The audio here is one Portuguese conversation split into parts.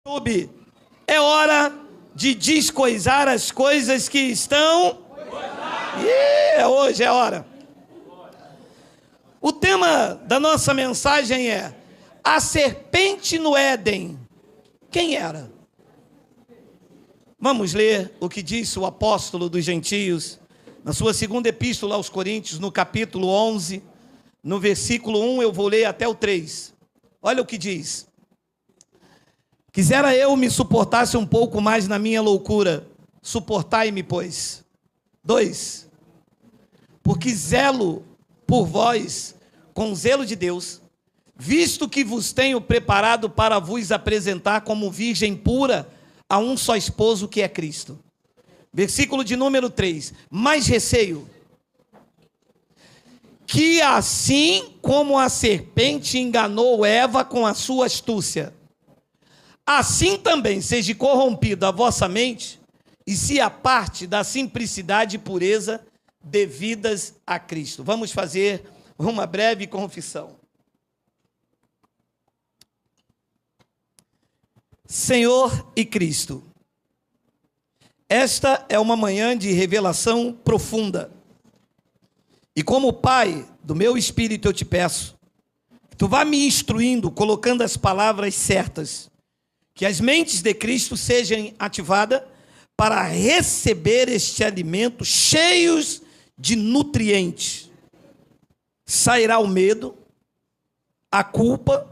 YouTube. É hora de descoisar as coisas que estão... hoje é hora. O tema da nossa mensagem é a serpente no Éden. Quem era? Vamos ler o que disse o apóstolo dos gentios na sua segunda epístola aos Coríntios, no capítulo 11, no versículo 1, eu vou ler até o 3. Olha o que diz. Quisera eu me suportasse um pouco mais na minha loucura, suportai-me, pois. 2. Porque zelo por vós, com zelo de Deus, visto que vos tenho preparado para vos apresentar como virgem pura a um só esposo, que é Cristo. Versículo de número 3. Mais receio, que assim como a serpente enganou Eva com a sua astúcia, assim também seja corrompida a vossa mente, e se aparte da simplicidade e pureza devidas a Cristo. Vamos fazer uma breve confissão. Senhor e Cristo, esta é uma manhã de revelação profunda. E como Pai do meu espírito, eu te peço que tu vá me instruindo, colocando as palavras certas, que as mentes de Cristo sejam ativadas para receber este alimento cheios de nutrientes. Sairá o medo, a culpa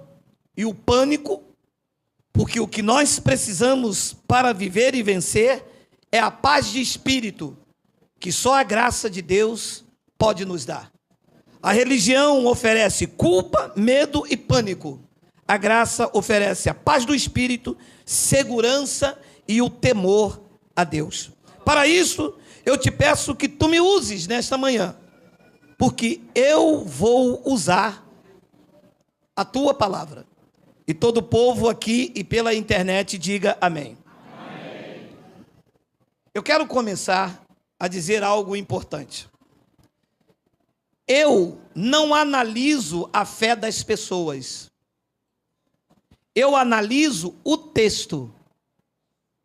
e o pânico, porque o que nós precisamos para viver e vencer é a paz de espírito, que só a graça de Deus pode nos dar. A religião oferece culpa, medo e pânico. A graça oferece a paz do espírito, segurança e o temor a Deus. Para isso, eu te peço que tu me uses nesta manhã, porque eu vou usar a tua palavra. E todo o povo aqui e pela internet diga amém. Amém. Eu quero começar a dizer algo importante. Eu não analiso a fé das pessoas. Eu analiso o texto.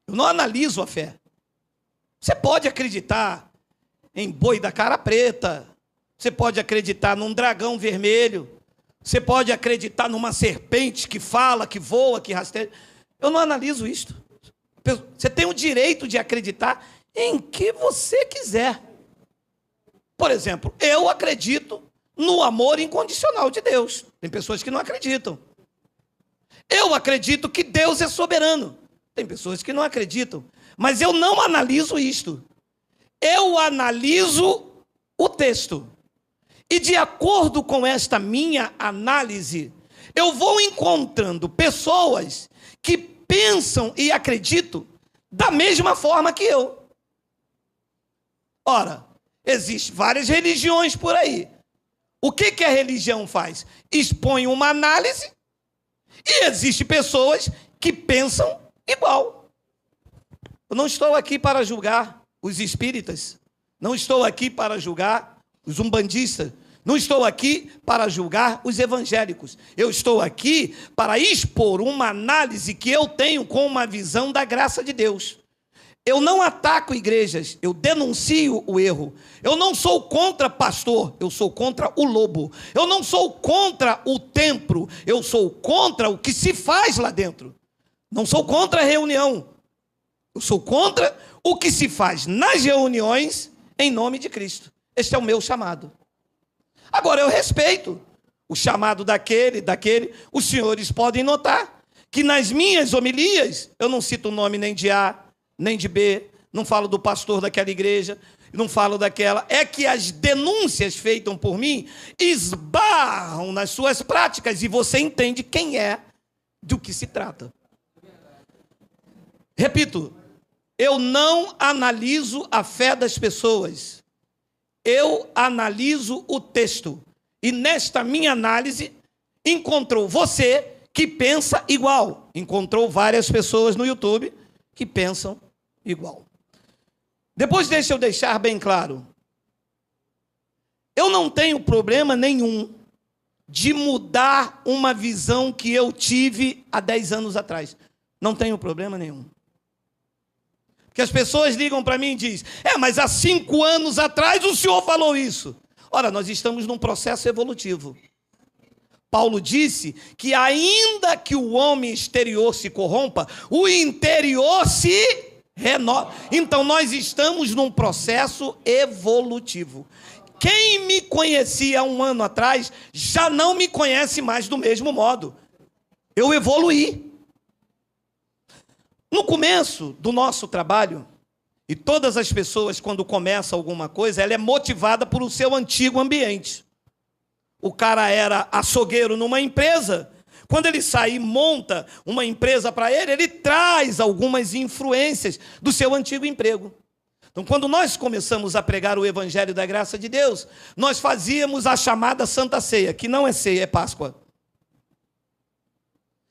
Eu não analiso a fé. Você pode acreditar em boi da cara preta. Você pode acreditar num dragão vermelho. Você pode acreditar numa serpente que fala, que voa, que rasteja. Eu não analiso isto. Você tem o direito de acreditar em que você quiser. Por exemplo, eu acredito no amor incondicional de Deus. Tem pessoas que não acreditam. Eu acredito que Deus é soberano. Tem pessoas que não acreditam. Mas eu não analiso isto. Eu analiso o texto. E de acordo com esta minha análise, eu vou encontrando pessoas que pensam e acreditam da mesma forma que eu. Ora, existem várias religiões por aí. O que a religião faz? Expõe uma análise e existem pessoas que pensam igual. Eu não estou aqui para julgar os espíritas, não estou aqui para julgar os umbandistas, não estou aqui para julgar os evangélicos. Eu estou aqui para expor uma análise que eu tenho com uma visão da graça de Deus. Eu não ataco igrejas, eu denuncio o erro. Eu não sou contra pastor, eu sou contra o lobo. Eu não sou contra o templo, eu sou contra o que se faz lá dentro. Não sou contra a reunião, eu sou contra o que se faz nas reuniões em nome de Cristo. Este é o meu chamado. Agora, eu respeito o chamado daquele. Os senhores podem notar que nas minhas homilias, eu não cito o nome nem de A, nem de B, não falo do pastor daquela igreja, não falo daquela. É que as denúncias feitas por mim esbarram nas suas práticas e você entende quem é, do que se trata. Repito, eu não analiso a fé das pessoas. Eu analiso o texto. E nesta minha análise, encontrou você que pensa igual. Encontrou várias pessoas no YouTube que pensam igual. Depois deixa eu deixar bem claro. Eu não tenho problema nenhum de mudar uma visão que eu tive há 10 anos atrás. Não tenho problema nenhum. Porque as pessoas ligam para mim e dizem, mas há 5 anos atrás o senhor falou isso. Ora, nós estamos num processo evolutivo. Paulo disse que ainda que o homem exterior se corrompa, o interior se renova. Então nós estamos num processo evolutivo. Quem me conhecia há 1 ano atrás, já não me conhece mais do mesmo modo. Eu evoluí. No começo do nosso trabalho, e todas as pessoas, quando começam alguma coisa, ela é motivada por o seu antigo ambiente. O cara era açougueiro numa empresa. Quando ele sai e monta uma empresa para ele, ele traz algumas influências do seu antigo emprego. Então, quando nós começamos a pregar o Evangelho da Graça de Deus, nós fazíamos a chamada Santa Ceia, que não é ceia, é Páscoa.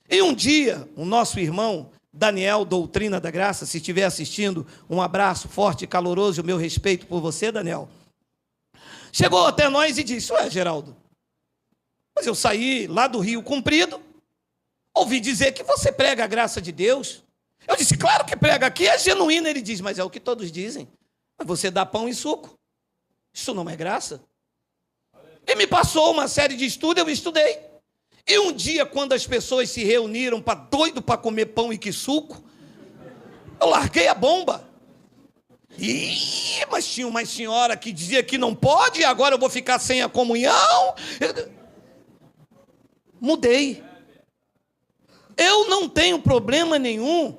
E um dia, o nosso irmão Daniel, Doutrina da Graça, se estiver assistindo, um abraço forte e caloroso e o meu respeito por você, Daniel, chegou até nós e disse, Geraldo, mas eu saí lá do Rio Comprido, ouvi dizer que você prega a graça de Deus. Eu disse, claro que prega, aqui é genuíno. Ele diz, mas é o que todos dizem. Mas você dá pão e suco. Isso não é graça? E me passou uma série de estudos, eu estudei. E um dia, quando as pessoas se reuniram doido para comer pão e que suco, eu larguei a bomba. Mas tinha uma senhora que dizia que não pode, e agora eu vou ficar sem a comunhão. Mudei. Eu não tenho problema nenhum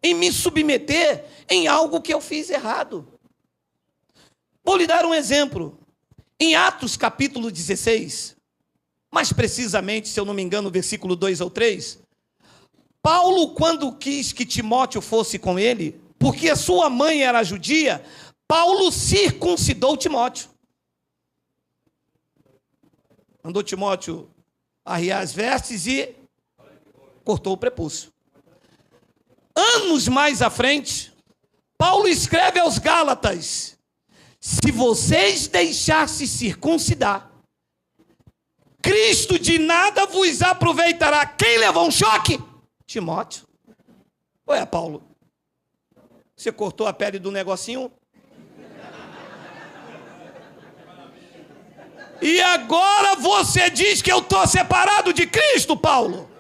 em me submeter em algo que eu fiz errado. Vou lhe dar um exemplo. Em Atos capítulo 16, mais precisamente, se eu não me engano, versículo 2 ou 3, Paulo, quando quis que Timóteo fosse com ele, porque a sua mãe era judia, Paulo circuncidou Timóteo. Mandou Timóteo arriar as vestes e cortou o prepúcio. Anos mais à frente, Paulo escreve aos Gálatas, se vocês deixassem circuncidar, Cristo de nada vos aproveitará. Quem levou um choque? Timóteo. Ué, Paulo, você cortou a pele do negocinho? E agora você diz que eu estou separado de Cristo, Paulo?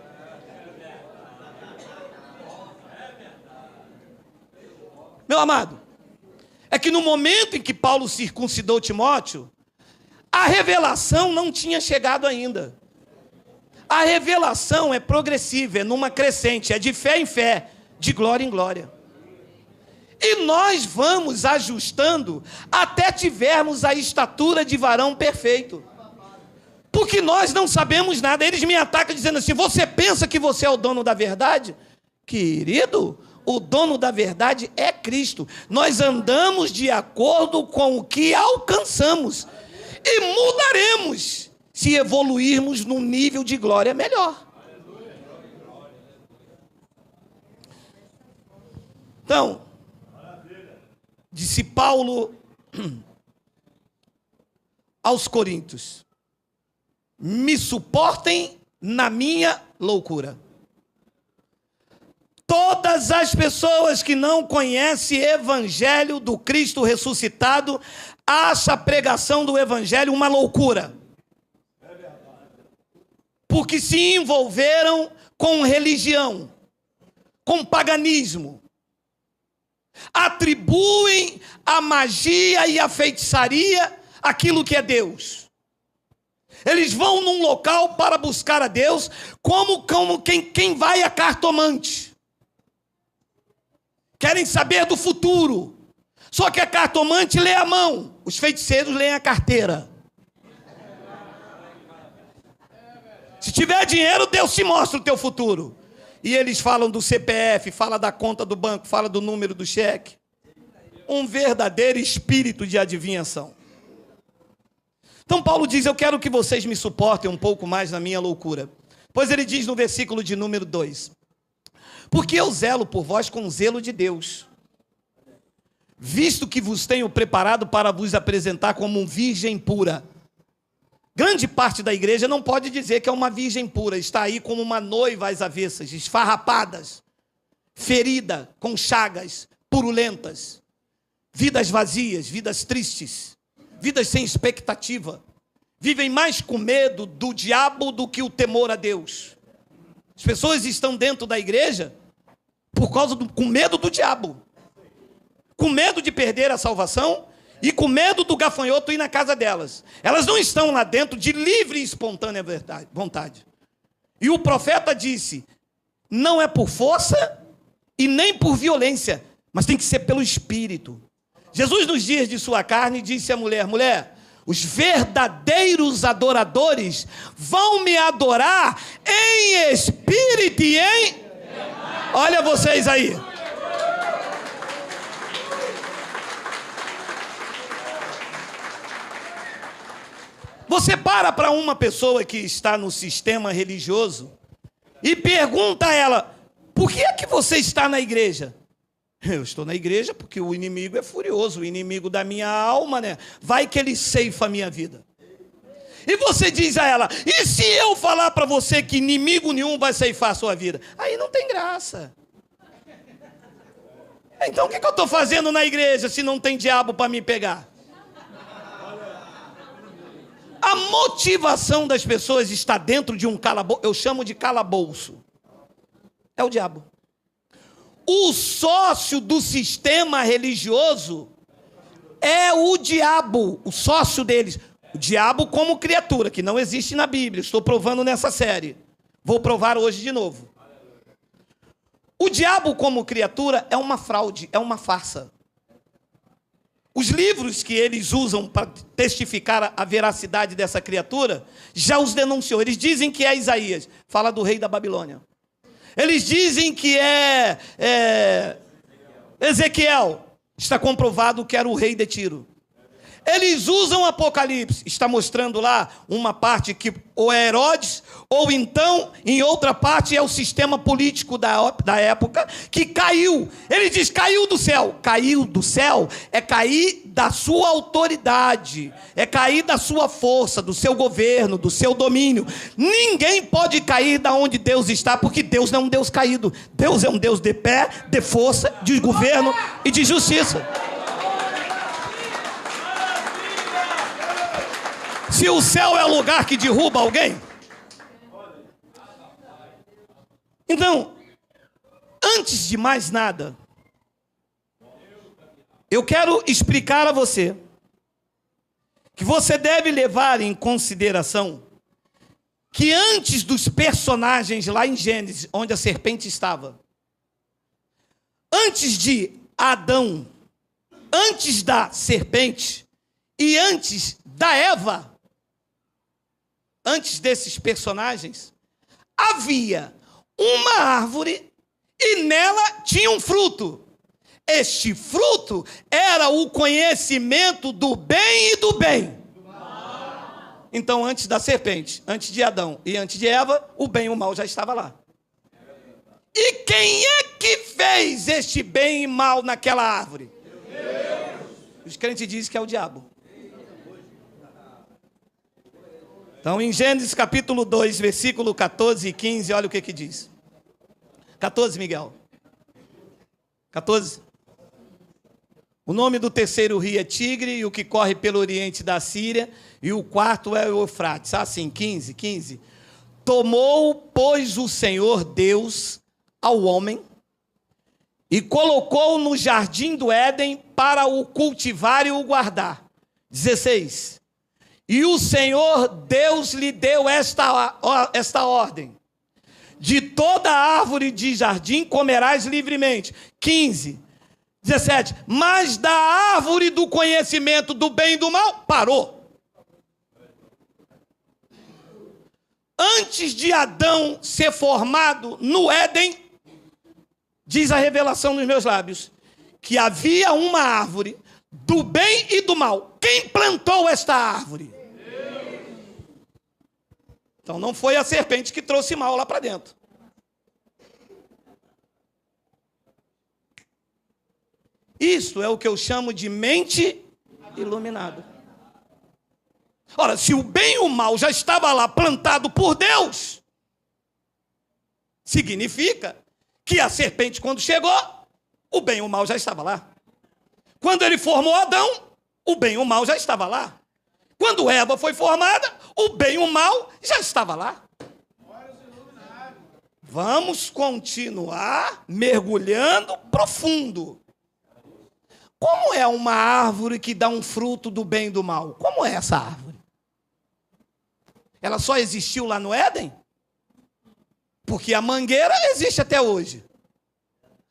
Meu amado, é que no momento em que Paulo circuncidou Timóteo, a revelação não tinha chegado ainda. A revelação é progressiva, é numa crescente, é de fé em fé, de glória em glória. E nós vamos ajustando até tivermos a estatura de varão perfeito. Porque nós não sabemos nada. Eles me atacam dizendo assim, você pensa que você é o dono da verdade? Querido, o dono da verdade é Cristo. Nós andamos de acordo com o que alcançamos. E mudaremos se evoluirmos num nível de glória melhor. Então, disse Paulo aos Coríntios, me suportem na minha loucura. Todas as pessoas que não conhecem o evangelho do Cristo ressuscitado, acham a pregação do evangelho uma loucura. Porque se envolveram com religião, com paganismo. Atribuem a magia e a feitiçaria aquilo que é Deus. Eles vão num local para buscar a Deus como quem vai a cartomante. Querem saber do futuro. Só que a cartomante lê a mão, os feiticeiros leem a carteira. Se tiver dinheiro, Deus te mostra o teu futuro. E eles falam do CPF, falam da conta do banco, falam do número do cheque. Um verdadeiro espírito de adivinhação. Então Paulo diz, eu quero que vocês me suportem um pouco mais na minha loucura. Pois ele diz no versículo de número 2, porque eu zelo por vós com zelo de Deus, visto que vos tenho preparado para vos apresentar como virgem pura. Grande parte da igreja não pode dizer que é uma virgem pura, está aí como uma noiva às avessas, esfarrapadas. ferida, com chagas, purulentas, vidas vazias, vidas tristes, vidas sem expectativa, vivem mais com medo do diabo do que o temor a Deus. As pessoas estão dentro da igreja com medo do diabo, com medo de perder a salvação e com medo do gafanhoto ir na casa delas. Elas não estão lá dentro de livre e espontânea vontade. E o profeta disse, não é por força e nem por violência, mas tem que ser pelo Espírito. Jesus, nos dias de sua carne, disse à mulher, mulher, os verdadeiros adoradores vão me adorar em espírito e em... Olha vocês aí. Você para uma pessoa que está no sistema religioso e pergunta a ela, por que é que você está na igreja? Eu estou na igreja porque o inimigo é furioso, o inimigo da minha alma, né? Vai que ele ceifa a minha vida. E você diz a ela, e se eu falar para você que inimigo nenhum vai ceifar a sua vida? Aí não tem graça. Então o que eu estou fazendo na igreja se não tem diabo para me pegar? A motivação das pessoas está dentro de um calabouço, eu chamo de calabouço. É o diabo. O sócio do sistema religioso é o diabo, o sócio deles. O diabo como criatura, que não existe na Bíblia. Estou provando nessa série. Vou provar hoje de novo. O diabo como criatura é uma fraude, é uma farsa. Os livros que eles usam para testificar a veracidade dessa criatura já os denunciou. Eles dizem que é Isaías, fala do rei da Babilônia. Eles dizem que é Ezequiel, está comprovado que era o rei de Tiro. Eles usam Apocalipse, está mostrando lá uma parte que ou é Herodes, ou então, em outra parte, é o sistema político da época, que caiu. Ele diz, caiu do céu. Caiu do céu é cair da sua autoridade, é cair da sua força, do seu governo, do seu domínio. Ninguém pode cair da onde Deus está, porque Deus não é um Deus caído. Deus é um Deus de pé, de força, de governo e de justiça. Se o céu é o lugar que derruba alguém. Então, antes de mais nada, eu quero explicar a você que você deve levar em consideração que antes dos personagens lá em Gênesis, onde a serpente estava, antes de Adão, antes da serpente e antes da Eva, antes desses personagens, havia uma árvore e nela tinha um fruto. Este fruto era o conhecimento do bem e do bem. Então, antes da serpente, antes de Adão e antes de Eva, o bem e o mal já estava lá. E quem é que fez este bem e mal naquela árvore? Os crentes dizem que é o diabo. Então, em Gênesis capítulo 2, versículo 14 e 15, olha o que diz. 14, Miguel. 14. O nome do terceiro rio é Tigre, e o que corre pelo oriente da Síria, e o quarto é o Eufrates. Assim, 15. Tomou, pois, o Senhor Deus ao homem, e colocou no jardim do Éden para o cultivar e o guardar. 16. E o Senhor Deus lhe deu esta ordem: de toda árvore de jardim comerás livremente. 15, 17. Mas da árvore do conhecimento do bem e do mal, parou. Antes de Adão ser formado no Éden, diz a revelação nos meus lábios, que havia uma árvore do bem e do mal. Quem plantou esta árvore? Então não foi a serpente que trouxe mal lá para dentro. Isso é o que eu chamo de mente iluminada. Ora, se o bem e o mal já estava lá plantado por Deus, significa que a serpente, quando chegou, o bem e o mal já estava lá. Quando ele formou Adão, o bem e o mal já estava lá. Quando Eva foi formada, o bem e o mal já estava lá. Vamos continuar mergulhando profundo. Como é uma árvore que dá um fruto do bem e do mal? Como é essa árvore? Ela só existiu lá no Éden? Porque a mangueira existe até hoje.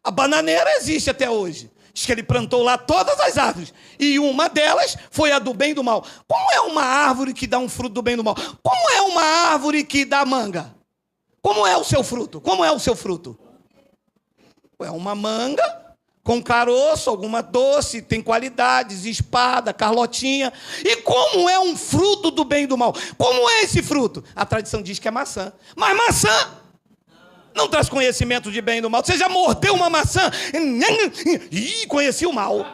A bananeira existe até hoje. Diz que ele plantou lá todas as árvores. E uma delas foi a do bem e do mal. Como é uma árvore que dá um fruto do bem e do mal? Como é uma árvore que dá manga? Como é o seu fruto? Como é o seu fruto? É uma manga com caroço, alguma doce, tem qualidades, espada, carlotinha. E como é um fruto do bem e do mal? Como é esse fruto? A tradição diz que é maçã. Mas maçã não traz conhecimento de bem e do mal. Você já mordeu uma maçã? Ih, conheci o mal.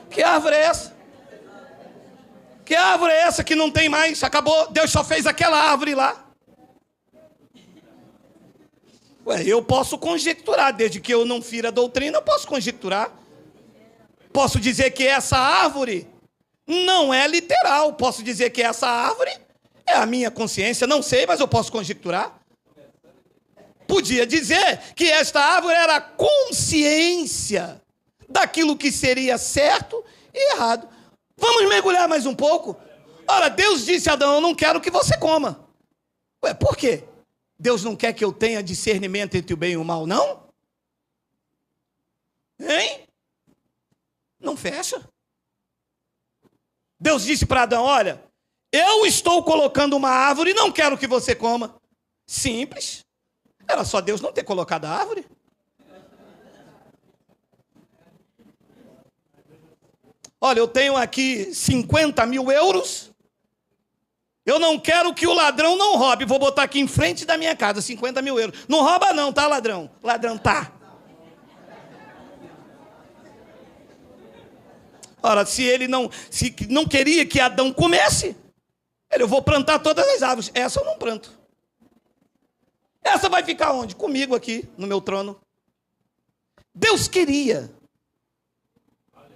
Que árvore é essa? Que árvore é essa que não tem mais? Acabou, Deus só fez aquela árvore lá. Ué, eu posso conjecturar, desde que eu não fira a doutrina, eu posso conjecturar. Posso dizer que essa árvore não é literal. Posso dizer que essa árvore é a minha consciência. Não sei, mas eu posso conjecturar. Podia dizer que esta árvore era a consciência daquilo que seria certo e errado. Vamos mergulhar mais um pouco? Ora, Deus disse a Adão, eu não quero que você coma. Ué, por quê? Deus não quer que eu tenha discernimento entre o bem e o mal, não? Hein? Não fecha. Deus disse para Adão, olha, eu estou colocando uma árvore e não quero que você coma. Simples. Era só Deus não ter colocado a árvore. Olha, eu tenho aqui 50 mil euros. Eu não quero que o ladrão não roube. Vou botar aqui em frente da minha casa 50 mil euros. Não rouba não, tá, ladrão? Ladrão, tá. Ora, se ele não queria que Adão comesse, eu vou plantar todas as árvores. Essa eu não planto. Essa vai ficar onde? Comigo aqui, no meu trono. Deus queria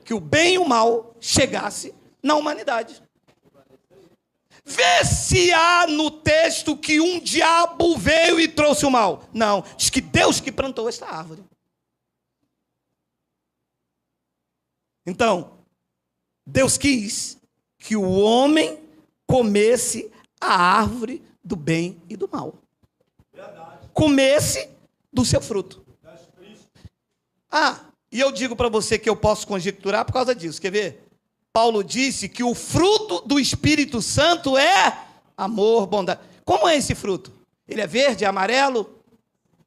que o bem e o mal chegasse na humanidade. Vê se há no texto que um diabo veio e trouxe o mal. Não, diz que Deus que plantou esta árvore. Então, Deus quis que o homem comesse a árvore do bem e do mal. Comesse do seu fruto. E eu digo para você que eu posso conjecturar por causa disso. Quer ver? Paulo disse que o fruto do Espírito Santo é amor, bondade. Como é esse fruto? Ele é verde, é amarelo?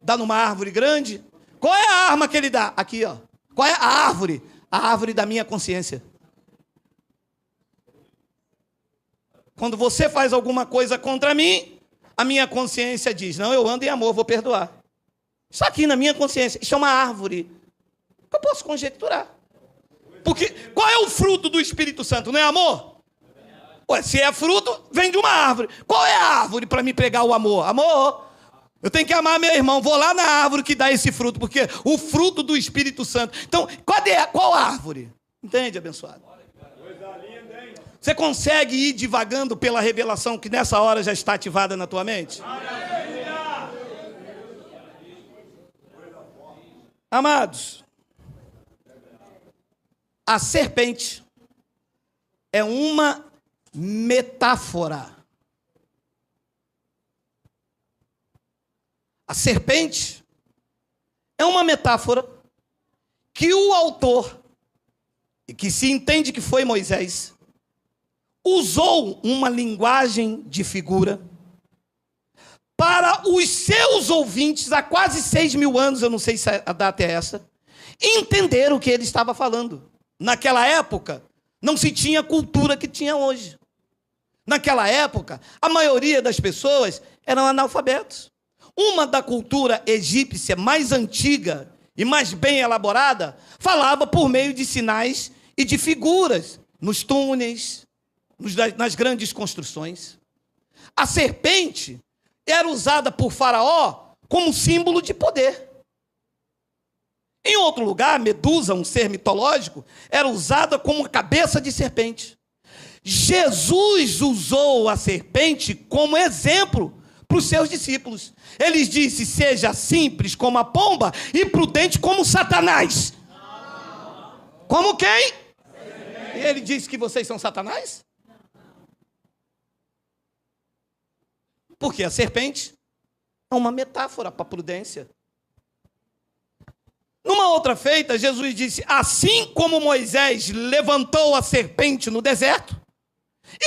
Dá numa árvore grande? Qual é a arma que ele dá? Aqui, ó. Qual é a árvore? A árvore da minha consciência. Quando você faz alguma coisa contra mim, a minha consciência diz, não, eu ando em amor, vou perdoar. Isso aqui na minha consciência, isso é uma árvore. Eu posso conjecturar. Porque qual é o fruto do Espírito Santo? Não é amor? Ué, se é fruto, vem de uma árvore. Qual é a árvore para me pregar o amor? Amor. Eu tenho que amar meu irmão. Vou lá na árvore que dá esse fruto, porque o fruto do Espírito Santo. Então, qual árvore? Entende, abençoado? Você consegue ir divagando pela revelação que nessa hora já está ativada na tua mente? Amados, a serpente é uma metáfora. A serpente é uma metáfora que o autor, e que se entende que foi Moisés, usou uma linguagem de figura para os seus ouvintes, há quase 6.000 anos, eu não sei se a data é essa, entender o que ele estava falando. Naquela época, não se tinha a cultura que tinha hoje. Naquela época, a maioria das pessoas eram analfabetos. Uma da cultura egípcia mais antiga e mais bem elaborada falava por meio de sinais e de figuras nos túneis, nas grandes construções. A serpente era usada por Faraó como símbolo de poder. Em outro lugar, Medusa, um ser mitológico, era usada como uma cabeça de serpente. Jesus usou a serpente como exemplo para os seus discípulos. Ele disse: seja simples como a pomba e prudente como Satanás. Como quem? E ele disse que vocês são Satanás? Porque a serpente é uma metáfora para a prudência. Numa outra feita, Jesus disse: assim como Moisés levantou a serpente no deserto,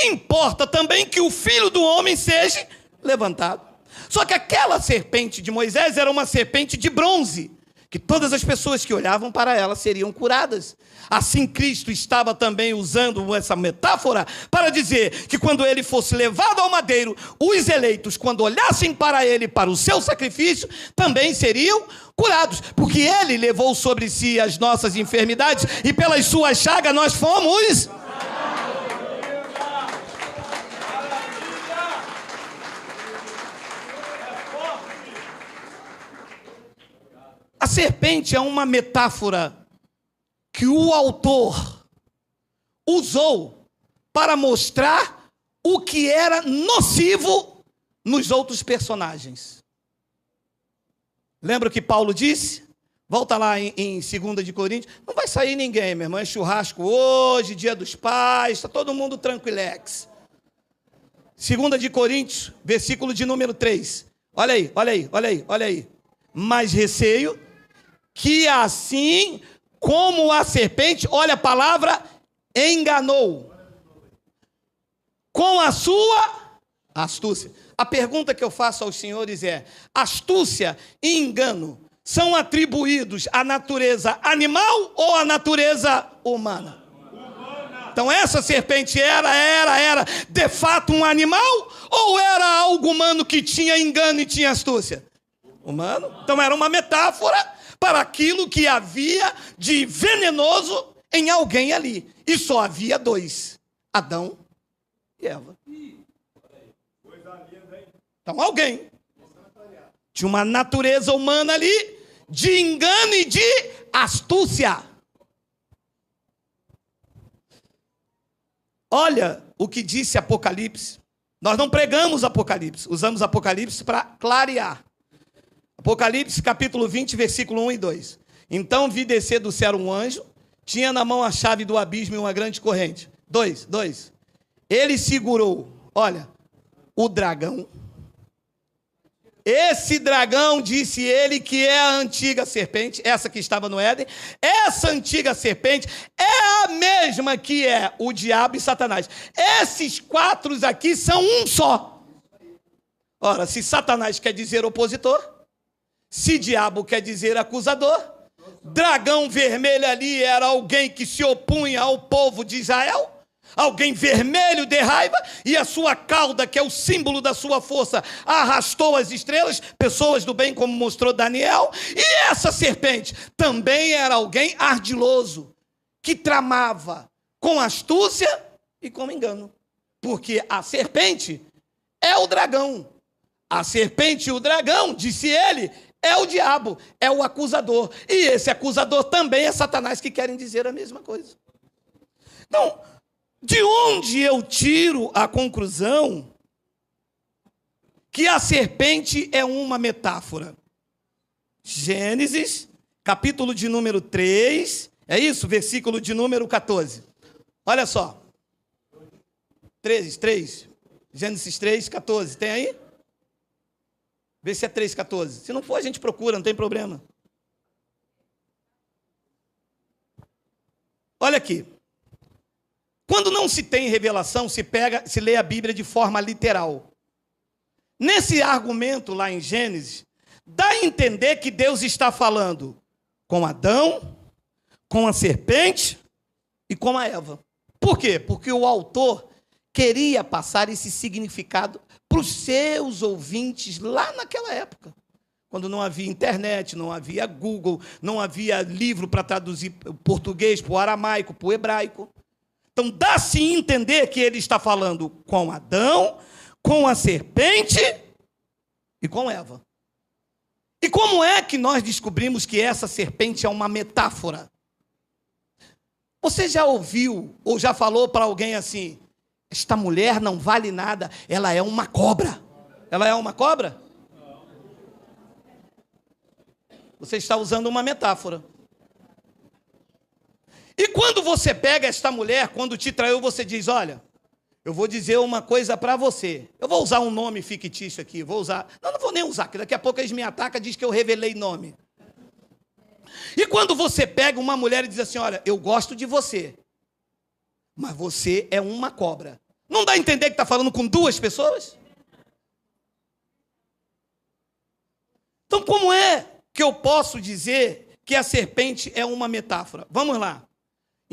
importa também que o Filho do Homem seja levantado. Só que aquela serpente de Moisés era uma serpente de bronze, que todas as pessoas que olhavam para ela seriam curadas. Assim, Cristo estava também usando essa metáfora para dizer que quando ele fosse levado ao madeiro, os eleitos, quando olhassem para ele, para o seu sacrifício, também seriam curados, porque ele levou sobre si as nossas enfermidades e pelas suas chagas nós fomos. A serpente é uma metáfora que o autor usou para mostrar o que era nocivo nos outros personagens. Lembra o que Paulo disse? Volta lá em 2 de Coríntios. Não vai sair ninguém, meu irmão. É churrasco hoje, dia dos pais, está todo mundo tranquilex. 2 de Coríntios, versículo de número 3. Olha aí, olha aí, olha aí, olha aí. Mas receio que assim como a serpente, olha a palavra, enganou com a sua astúcia. A pergunta que eu faço aos senhores é: astúcia e engano são atribuídos à natureza animal ou à natureza humana? Então essa serpente era de fato um animal ou era algo humano que tinha engano e tinha astúcia? Humano. Então era uma metáfora para aquilo que havia de venenoso em alguém ali. E só havia dois: Adão e Eva. Então alguém tinha uma natureza humana ali de engano e de astúcia. Olha o que disse Apocalipse. Nós não pregamos Apocalipse, usamos Apocalipse para clarear. Apocalipse capítulo 20, versículo 1 e 2. Então vi descer do céu um anjo, tinha na mão a chave do abismo e uma grande corrente. 2. Ele segurou, olha, o dragão. Esse dragão, disse ele, que é a antiga serpente, essa que estava no Éden. Essa antiga serpente é a mesma que é o diabo e Satanás. Esses quatro aqui são um só. Ora, se Satanás quer dizer opositor, se diabo quer dizer acusador, dragão vermelho ali era alguém que se opunha ao povo de Israel, alguém vermelho de raiva, e a sua cauda, que é o símbolo da sua força, arrastou as estrelas, pessoas do bem, como mostrou Daniel. E essa serpente também era alguém ardiloso, que tramava com astúcia e com engano, porque a serpente é o dragão. A serpente e o dragão, disse ele, é o diabo, é o acusador. E esse acusador também é Satanás, que querem dizer a mesma coisa. Então, de onde eu tiro a conclusão que a serpente é uma metáfora? Gênesis, capítulo de número 3, é isso? Versículo de número 14. Olha só. 3. Gênesis 3, 14. Tem aí? Vê se é 3,14. Se não for, a gente procura, não tem problema. Olha aqui. Quando não se tem revelação, se lê a Bíblia de forma literal. Nesse argumento lá em Gênesis, dá a entender que Deus está falando com Adão, com a serpente e com a Eva. Por quê? Porque o autor queria passar esse significado para os seus ouvintes lá naquela época, quando não havia internet, não havia Google, não havia livro para traduzir o português para o aramaico, para o hebraico. Então, dá-se a entender que ele está falando com Adão, com a serpente e com Eva. E como é que nós descobrimos que essa serpente é uma metáfora? Você já ouviu ou já falou para alguém assim: esta mulher não vale nada, ela é uma cobra. Ela é uma cobra? Você está usando uma metáfora. E quando você pega esta mulher, quando te traiu, você diz: olha, eu vou dizer uma coisa para você. Eu vou usar um nome fictício aqui, vou usar. Não vou nem usar, porque daqui a pouco eles me atacam e dizem que eu revelei nome. E quando você pega uma mulher e diz assim: olha, eu gosto de você, mas você é uma cobra. Não dá a entender que está falando com duas pessoas? Então, como é que eu posso dizer que a serpente é uma metáfora? Vamos lá.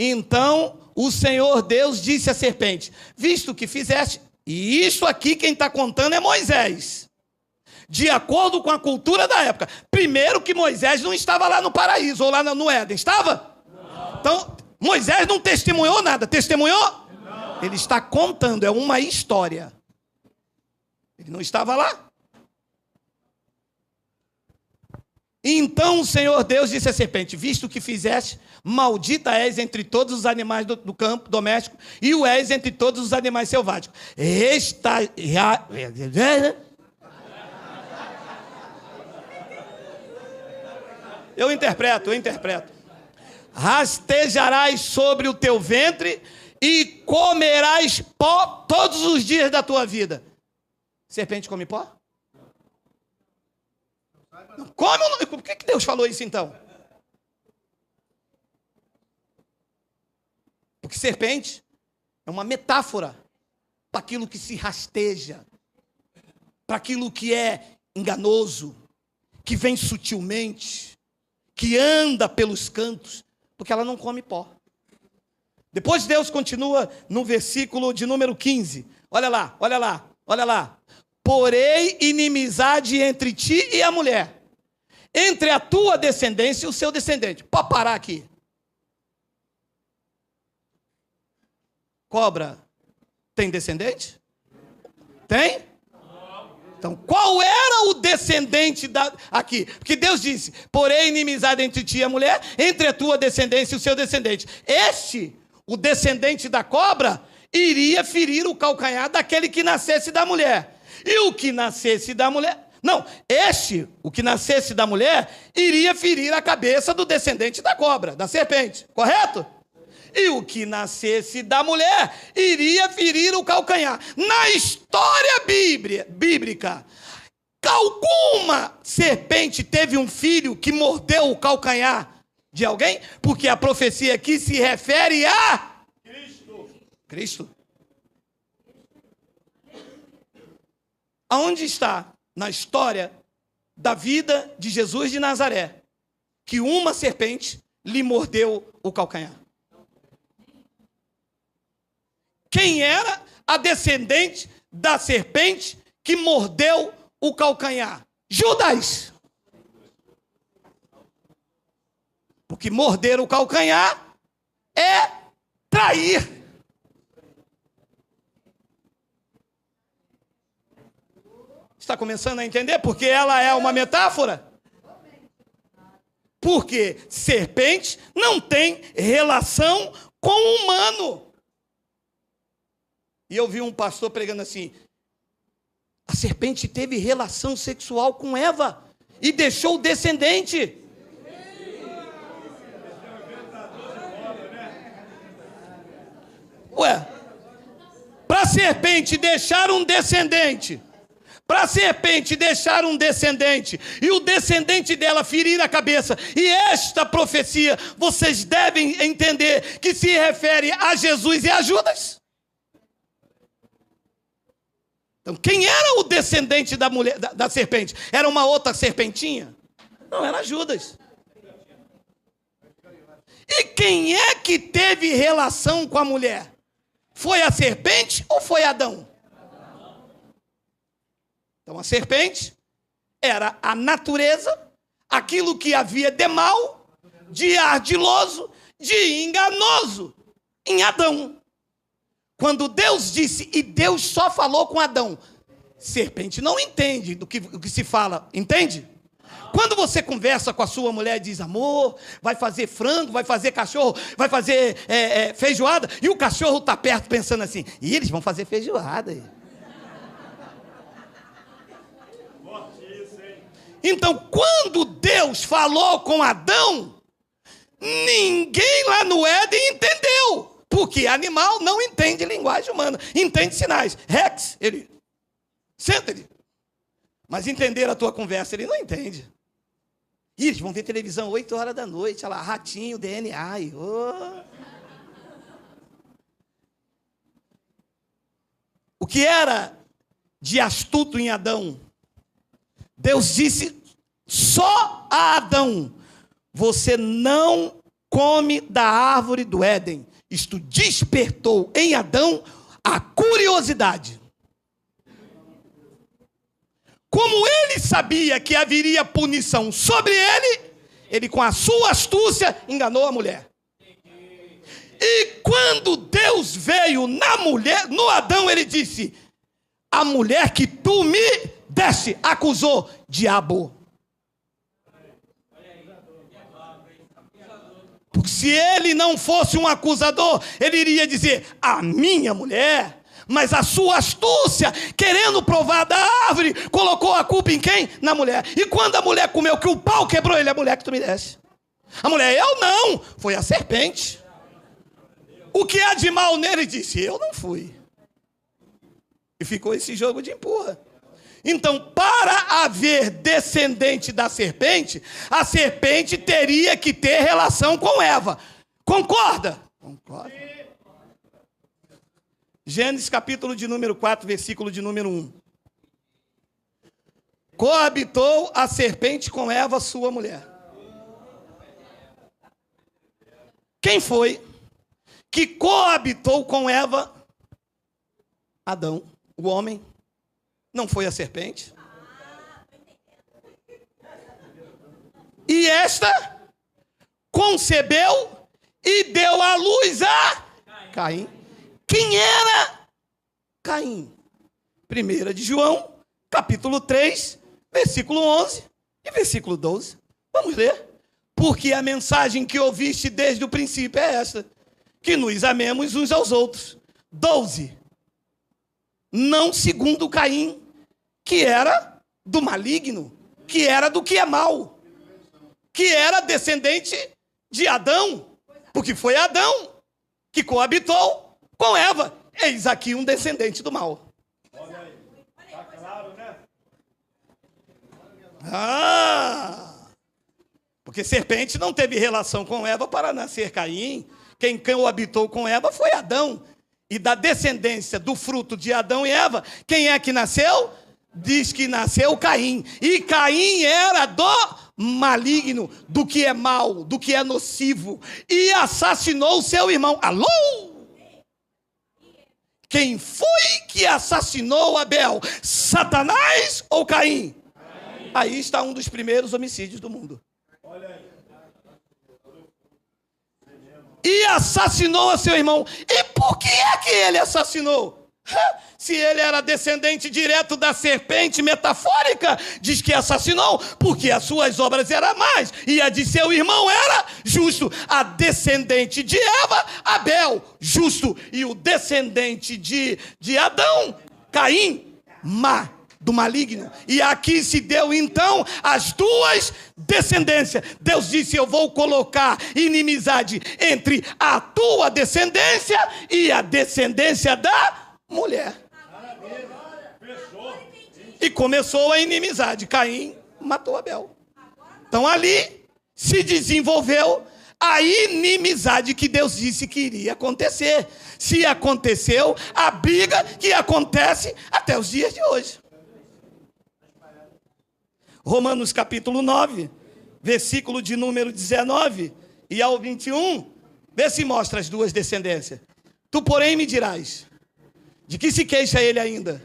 Então, o Senhor Deus disse à serpente: visto que fizeste, e isso aqui quem está contando é Moisés, de acordo com a cultura da época. Primeiro que Moisés não estava lá no paraíso, ou lá no Éden, estava? Não. Então, Moisés não testemunhou nada, testemunhou? Não. Ele está contando, é uma história. Ele não estava lá. Então o Senhor Deus disse à serpente: visto que fizeste, maldita és entre todos os animais do campo doméstico, e o és entre todos os animais selváticos. Eu interpreto. Rastejarás sobre o teu ventre e comerás pó todos os dias da tua vida. Serpente come pó? Não come ou não? Por que Deus falou isso então? Porque serpente é uma metáfora para aquilo que se rasteja, para aquilo que é enganoso, que vem sutilmente, que anda pelos cantos, porque ela não come pó. Depois Deus continua no versículo de número 15. Olha lá. Porém, inimizade entre ti e a mulher, entre a tua descendência e o seu descendente. Pode parar aqui. Cobra tem descendente? Tem? Então, qual era o descendente aqui? Porque Deus disse: porém, inimizade entre ti e a mulher, entre a tua descendência e o seu descendente. O descendente da cobra, iria ferir o calcanhar daquele que nascesse da mulher. E o que nascesse da mulher... o que nascesse da mulher, iria ferir a cabeça do descendente da cobra, da serpente. Correto? E o que nascesse da mulher iria ferir o calcanhar. Na história bíblica, alguma serpente teve um filho que mordeu o calcanhar de alguém? Porque a profecia aqui se refere a Cristo. Aonde está na história da vida de Jesus de Nazaré que uma serpente lhe mordeu o calcanhar? Quem era a descendente da serpente que mordeu o calcanhar? Judas. Porque morder o calcanhar é trair. Está começando a entender? Porque ela é uma metáfora. Porque serpente não tem relação com o humano. E eu vi um pastor pregando assim: a serpente teve relação sexual com Eva e deixou o descendente. Ué, para a serpente deixar um descendente, e o descendente dela ferir a cabeça, e esta profecia, vocês devem entender que se refere a Jesus e a Judas. Então, quem era o descendente da mulher, da serpente? Era uma outra serpentinha? Não, era Judas. E quem é que teve relação com a mulher? Foi a serpente ou foi Adão? Então, a serpente era a natureza, aquilo que havia de mal, de ardiloso, de enganoso em Adão. Quando Deus disse, e Deus só falou com Adão, serpente não entende do que se fala, entende? Quando você conversa com a sua mulher e diz, amor, vai fazer frango, vai fazer cachorro, vai fazer feijoada, e o cachorro está perto pensando assim, e eles vão fazer feijoada aí. Então, quando Deus falou com Adão, ninguém lá no Éden entendeu. Porque animal não entende linguagem humana, entende sinais. Rex, ele, senta ele. Mas entender a tua conversa, ele não entende. E eles vão ver televisão 8 horas da noite, olha lá, ratinho, DNA. O que era de astuto em Adão? Deus disse só a Adão, você não come da árvore do Éden. Isto despertou em Adão a curiosidade. Como ele sabia que haveria punição sobre ele, ele com a sua astúcia enganou a mulher. E quando Deus veio na mulher, no Adão, ele disse, a mulher que tu me deste, acusou, diabo. Porque se ele não fosse um acusador, ele iria dizer, a minha mulher, mas a sua astúcia, querendo provar da árvore, colocou a culpa em quem? Na mulher. E quando a mulher comeu, que o pau quebrou, ele, a mulher que tu me deste. A mulher, eu não, foi a serpente. O que há de mal nele? Disse, eu não fui. E ficou esse jogo de empurra. Então, para haver descendente da serpente, a serpente teria que ter relação com Eva. Concorda? Concorda. Gênesis capítulo de número 4, versículo de número 1. Coabitou a serpente com Eva, sua mulher. Quem foi que coabitou com Eva? Adão, o homem. Não foi a serpente? E esta concebeu e deu à luz a Caim. Quem era Caim? 1 de João, capítulo 3, versículo 11 e versículo 12. Vamos ler. Porque a mensagem que ouviste desde o princípio é esta, que nos amemos uns aos outros. 12. Não segundo Caim, que era do maligno, que era do que é mal, que era descendente de Adão, porque foi Adão que coabitou com Eva. Eis aqui um descendente do mal. Olha aí, tá claro, né? Porque serpente não teve relação com Eva para nascer Caim. Quem coabitou com Eva foi Adão. E da descendência do fruto de Adão e Eva, quem é que nasceu? Diz que nasceu Caim. E Caim era do maligno, do que é mal, do que é nocivo. E assassinou o seu irmão. Alô? Quem foi que assassinou Abel? Satanás ou Caim? Aí está um dos primeiros homicídios do mundo. Olha aí. E assassinou a seu irmão. E por que é que ele assassinou? Se ele era descendente direto da serpente metafórica, diz que assassinou, porque as suas obras eram más, e a de seu irmão era justo. A descendente de Eva, Abel, justo. E o descendente de Adão, Caim, má, do maligno. E aqui se deu então as duas descendências. Deus disse, eu vou colocar inimizade entre a tua descendência e a descendência da mulher. E começou a inimizade. Caim matou Abel. Então ali se desenvolveu a inimizade que Deus disse que iria acontecer. Se aconteceu, a briga que acontece até os dias de hoje. Romanos capítulo 9, versículo de número 19 e ao 21, vê se mostra as duas descendências. Tu, porém, me dirás, de que se queixa ele ainda?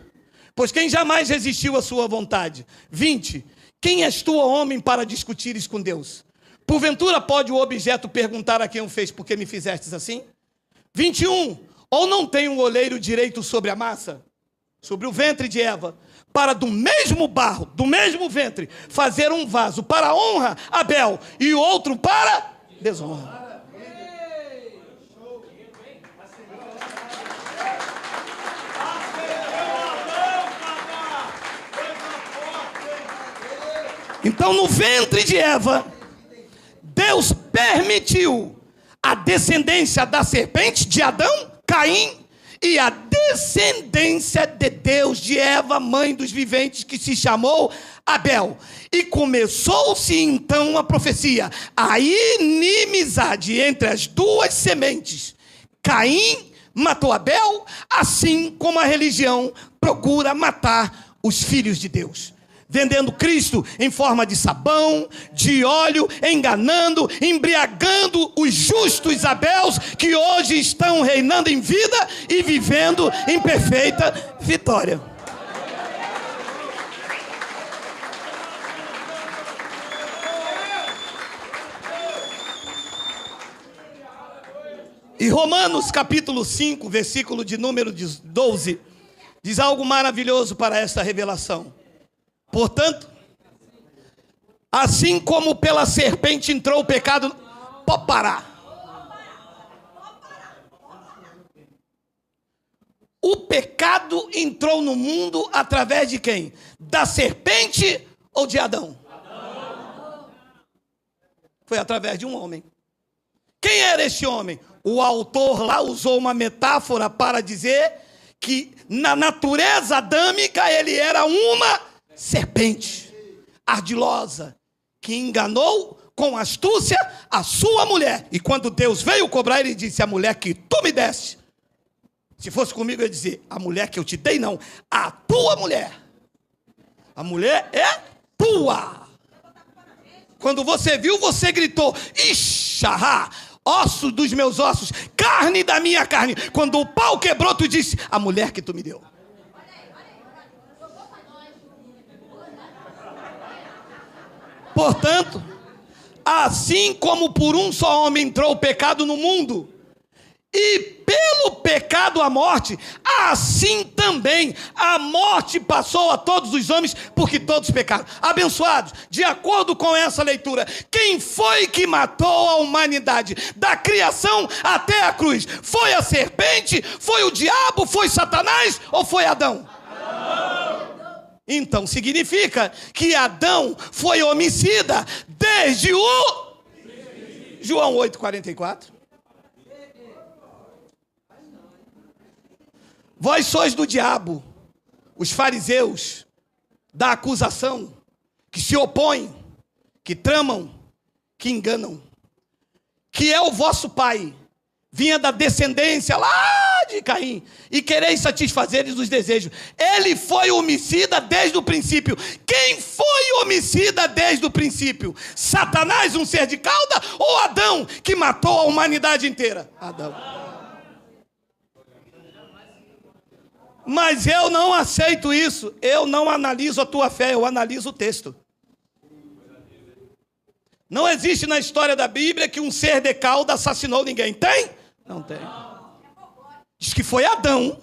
Pois quem jamais resistiu à sua vontade? 20, quem és tu, homem, para discutires com Deus? Porventura pode o objeto perguntar a quem o fez, por que me fizestes assim? 21, Ou não tem um oleiro direito sobre a massa? Sobre o ventre de Eva, para do mesmo barro, do mesmo ventre, fazer um vaso para a honra, Abel, e outro para desonra. Então, no ventre de Eva, Deus permitiu a descendência da serpente de Adão, Caim, e a descendência de Deus, de Eva, mãe dos viventes, que se chamou Abel. E começou-se então a profecia, a inimizade entre as duas sementes. Caim matou Abel, assim como a religião procura matar os filhos de Deus. Vendendo Cristo em forma de sabão, de óleo, enganando, embriagando os justos Abéus que hoje estão reinando em vida e vivendo em perfeita vitória. E Romanos capítulo 5, versículo de número 12, diz algo maravilhoso para esta revelação. Portanto, assim como pela serpente entrou o pecado, pode parar. O pecado entrou no mundo através de quem? Da serpente ou de Adão? Foi através de um homem. Quem era este homem? O autor lá usou uma metáfora para dizer que na natureza adâmica ele era uma serpente ardilosa, que enganou com astúcia a sua mulher. E quando Deus veio cobrar, ele disse: a mulher que tu me deste. Se fosse comigo, eu ia dizer: a mulher que eu te dei, não, a tua mulher. A mulher é tua. Quando você viu, você gritou: ixará, osso dos meus ossos, carne da minha carne. Quando o pau quebrou, tu disse: a mulher que tu me deu. Portanto, assim como por um só homem entrou o pecado no mundo, e pelo pecado a morte, assim também a morte passou a todos os homens, porque todos pecaram. Abençoados, de acordo com essa leitura, quem foi que matou a humanidade? Da criação até a cruz. Foi a serpente? Foi o diabo? Foi Satanás? Ou foi Adão? Então significa que Adão foi homicida desde o João 8,44. Vós sois do diabo, os fariseus da acusação, que se opõem, que tramam, que enganam, que é o vosso pai, vinha da descendência lá de Caim, e quereis satisfazer-lhes os desejos. Ele foi homicida desde o princípio. Quem foi homicida desde o princípio? Satanás, um ser de cauda, ou Adão, que matou a humanidade inteira? Adão. Mas eu não aceito isso. Eu não analiso a tua fé, eu analiso o texto. Não existe na história da Bíblia que um ser de cauda assassinou ninguém. Tem? Não tem. Diz que foi Adão,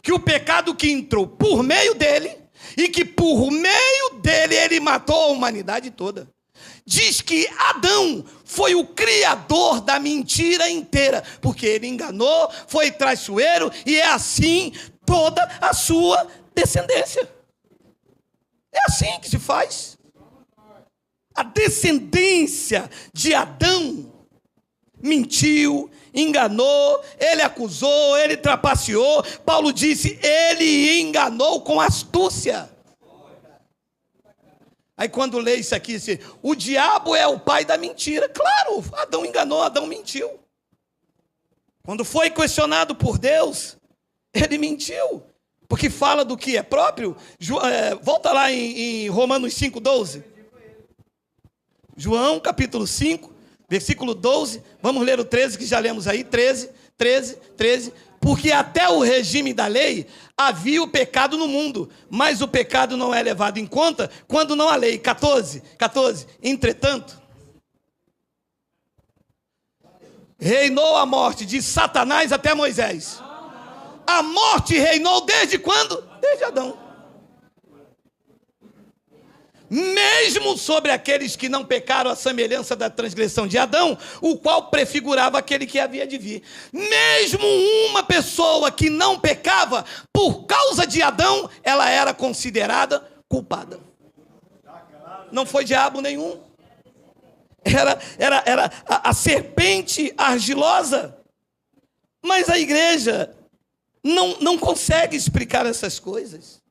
que o pecado que entrou por meio dele, e que por meio dele ele matou a humanidade toda. Diz que Adão foi o criador da mentira inteira, porque ele enganou, foi traiçoeiro, e é assim toda a sua descendência. É assim que se faz. A descendência de Adão mentiu, enganou, ele acusou, ele trapaceou. Paulo disse, ele enganou com astúcia. Aí quando lê isso aqui, assim, o diabo é o pai da mentira. Claro, Adão enganou, Adão mentiu. Quando foi questionado por Deus, ele mentiu. Porque fala do que é próprio. Volta lá em Romanos 5,12. João capítulo 5, versículo 12. Vamos ler o 13 que já lemos aí. 13. Porque até o regime da lei havia o pecado no mundo, mas o pecado não é levado em conta quando não há lei. 14. Entretanto, reinou a morte de Satanás até Moisés. A morte reinou desde quando? Desde Adão. Mesmo sobre aqueles que não pecaram à semelhança da transgressão de Adão, o qual prefigurava aquele que havia de vir. Mesmo uma pessoa que não pecava, por causa de Adão, ela era considerada culpada. Não foi diabo nenhum. Era a serpente argilosa. Mas a igreja não consegue explicar essas coisas.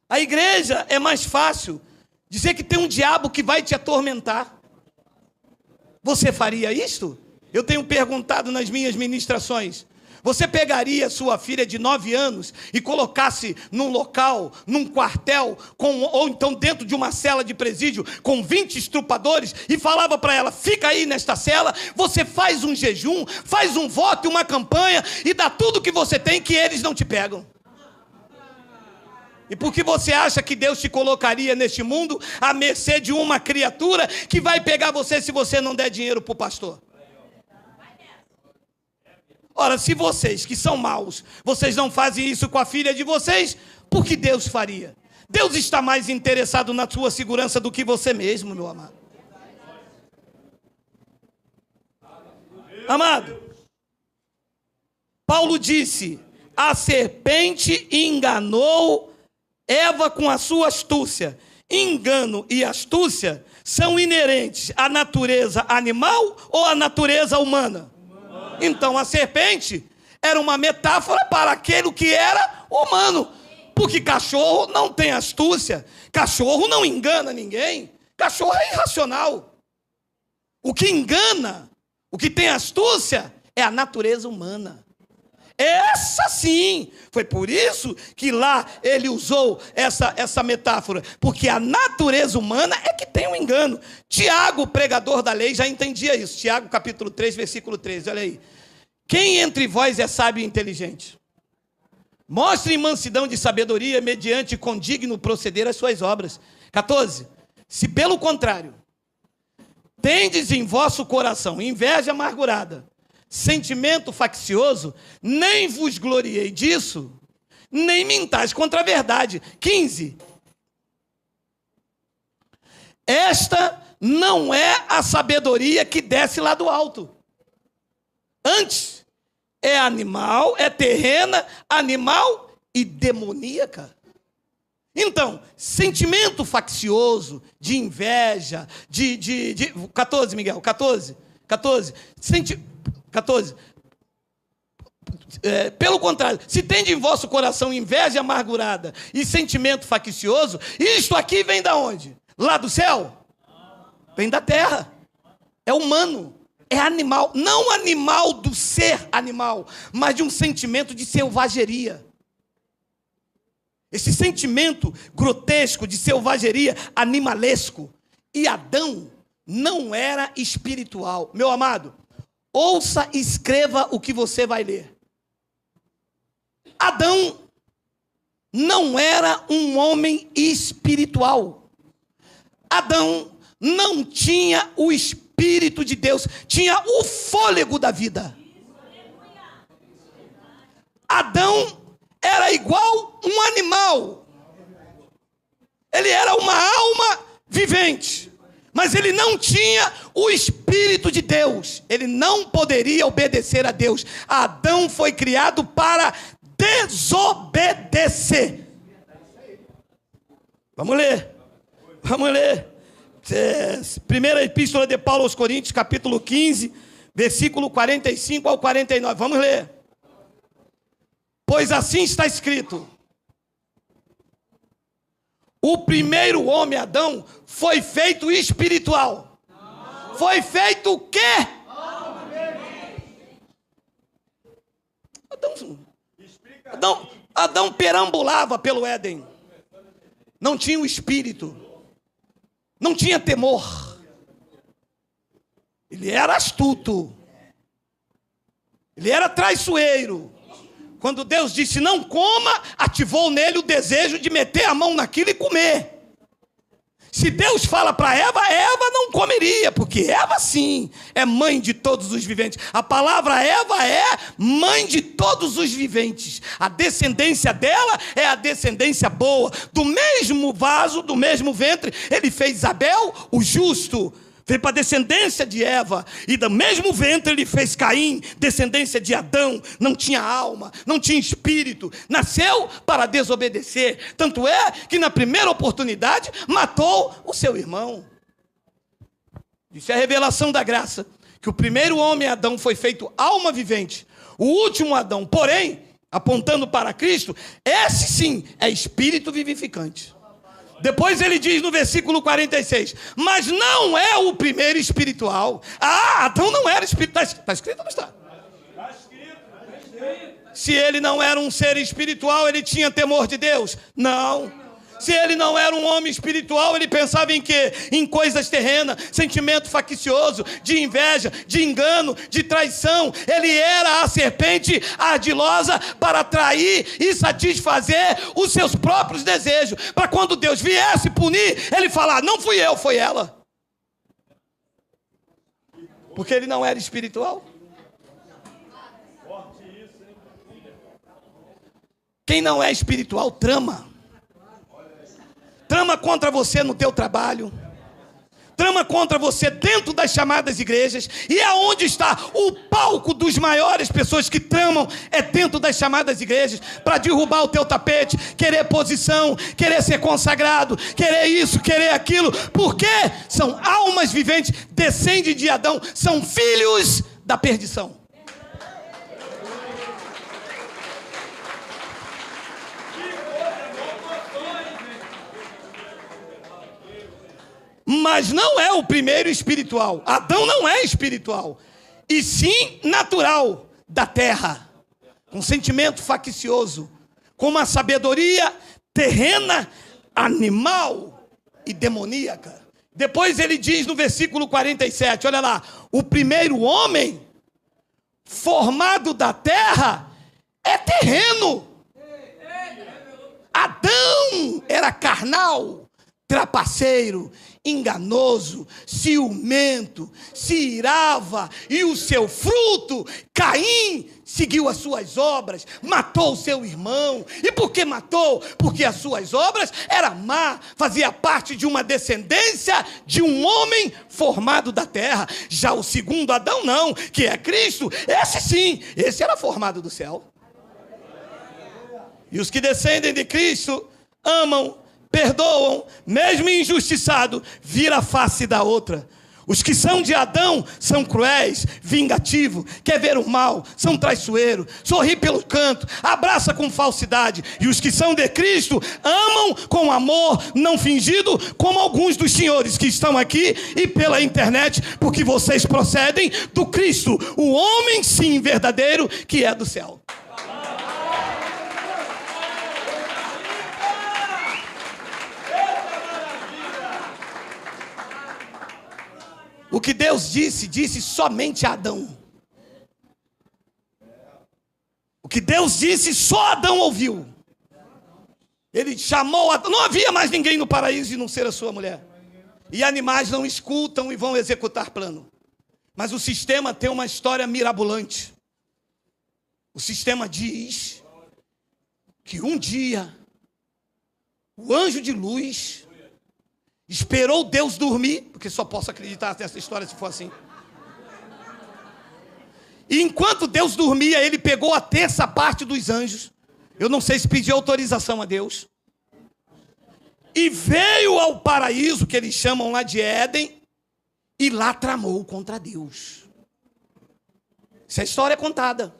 A igreja é mais fácil dizer que tem um diabo que vai te atormentar. Você faria isto? Eu tenho perguntado nas minhas ministrações. Você pegaria sua filha de 9 anos e colocasse num local, num quartel, ou então dentro de uma cela de presídio, com 20 estrupadores, e falava para ela, fica aí nesta cela, você faz um jejum, faz um voto e uma campanha, e dá tudo o que você tem que eles não te pegam. E por que você acha que Deus te colocaria neste mundo à mercê de uma criatura que vai pegar você se você não der dinheiro para o pastor? Ora, se vocês que são maus, vocês não fazem isso com a filha de vocês, por que Deus faria? Deus está mais interessado na sua segurança do que você mesmo, meu amado. Amado, Paulo disse, a serpente enganou Eva com a sua astúcia. Engano e astúcia são inerentes à natureza animal ou à natureza humana? Então a serpente era uma metáfora para aquele que era humano. Porque cachorro não tem astúcia. Cachorro não engana ninguém. Cachorro é irracional. O que engana, o que tem astúcia, é a natureza humana. Essa sim, foi por isso que lá ele usou essa metáfora, porque a natureza humana é que tem um engano. Tiago, pregador da lei, já entendia isso. Tiago capítulo 3, versículo 13, olha aí. Quem entre vós é sábio e inteligente? Mostre mansidão de sabedoria mediante condigno proceder às suas obras. 14. Se pelo contrário, tendes em vosso coração inveja amargurada, sentimento faccioso, nem vos gloriei disso, nem mintais contra a verdade. 15. Esta não é a sabedoria que desce lá do alto. Antes, é animal, é terrena, animal e demoníaca. Então, sentimento faccioso, de inveja, de 14, Miguel, 14. 14. Pelo contrário, se tende em vosso coração inveja amargurada e sentimento faccioso, isto aqui vem da onde? Lá do céu? Vem da terra. É humano, é animal. Não animal do ser animal, mas de um sentimento de selvageria. Esse sentimento grotesco de selvageria animalesco. E Adão não era espiritual. Meu amado, ouça e escreva o que você vai ler. Adão não era um homem espiritual. Adão não tinha o Espírito de Deus, tinha o fôlego da vida. Adão era igual um animal. Ele era uma alma vivente. Mas ele não tinha o Espírito de Deus. Ele não poderia obedecer a Deus. Adão foi criado para desobedecer. Vamos ler. Primeira epístola de Paulo aos Coríntios, capítulo 15, versículo 45 ao 49. Vamos ler. Pois assim está escrito: o primeiro homem, Adão, foi feito espiritual. Foi feito o quê? Adão perambulava pelo Éden. Não tinha o espírito. Não tinha temor. Ele era astuto. Ele era traiçoeiro. Quando Deus disse não coma, ativou nele o desejo de meter a mão naquilo e comer. Se Deus fala para Eva, Eva não comeria, porque Eva sim é mãe de todos os viventes. A palavra Eva é mãe de todos os viventes. A descendência dela é a descendência boa. Do mesmo vaso, do mesmo ventre, ele fez Abel, o justo. Veio para a descendência de Eva. E do mesmo ventre ele fez Caim, descendência de Adão. Não tinha alma, não tinha espírito. Nasceu para desobedecer. Tanto é que na primeira oportunidade matou o seu irmão. Isso é a revelação da graça. Que o primeiro homem, Adão, foi feito alma vivente. O último Adão, porém, apontando para Cristo, esse sim é espírito vivificante. Depois ele diz no versículo 46, mas não é o primeiro espiritual. Ah, Adão não era espiritual. Está escrito ou não está? Está escrito. Se ele não era um ser espiritual, ele tinha temor de Deus? Não. Se ele não era um homem espiritual, ele pensava em quê? Em coisas terrenas, sentimento faccioso, de inveja, de engano, de traição. Ele era a serpente ardilosa para atrair e satisfazer os seus próprios desejos. Para quando Deus viesse punir, ele falar, não fui eu, foi ela. Porque ele não era espiritual. Quem não é espiritual trama. Trama contra você no teu trabalho. Trama contra você dentro das chamadas igrejas. E é onde está o palco dos maiores pessoas que tramam. É dentro das chamadas igrejas. Para derrubar o teu tapete. Querer posição. Querer ser consagrado. Querer isso, querer aquilo. Porque são almas viventes. Descendem de Adão. São filhos da perdição. Mas não é o primeiro espiritual. Adão não é espiritual. E sim natural da terra. Com sentimento faccioso. Com uma sabedoria terrena, animal e demoníaca. Depois ele diz no versículo 47, olha lá. O primeiro homem formado da terra é terreno. Adão era carnal, trapaceiro, enganoso, ciumento, se irava, e o seu fruto, Caim, seguiu as suas obras, matou o seu irmão. E por que matou? Porque as suas obras eram má, fazia parte de uma descendência de um homem formado da terra. Já o segundo Adão não, que é Cristo, esse sim, esse era formado do céu. E os que descendem de Cristo amam, perdoam, mesmo injustiçado, vira a face da outra. Os que são de Adão são cruéis, vingativos, quer ver o mal, são traiçoeiros, sorri pelo canto, abraça com falsidade. E os que são de Cristo amam com amor não fingido, como alguns dos senhores que estão aqui e pela internet, porque vocês procedem do Cristo, o homem sim verdadeiro que é do céu. O que Deus disse somente a Adão. O que Deus disse, só Adão ouviu. Ele chamou Adão. Não havia mais ninguém no paraíso e não ser a sua mulher. E animais não escutam e vão executar plano. Mas o sistema tem uma história mirabolante. O sistema diz que um dia o anjo de luz esperou Deus dormir, porque só posso acreditar nessa história se for assim. E enquanto Deus dormia, ele pegou a terça parte dos anjos. Eu não sei se pediu autorização a Deus. E veio ao paraíso, que eles chamam lá de Éden, e lá tramou contra Deus. Essa história é contada.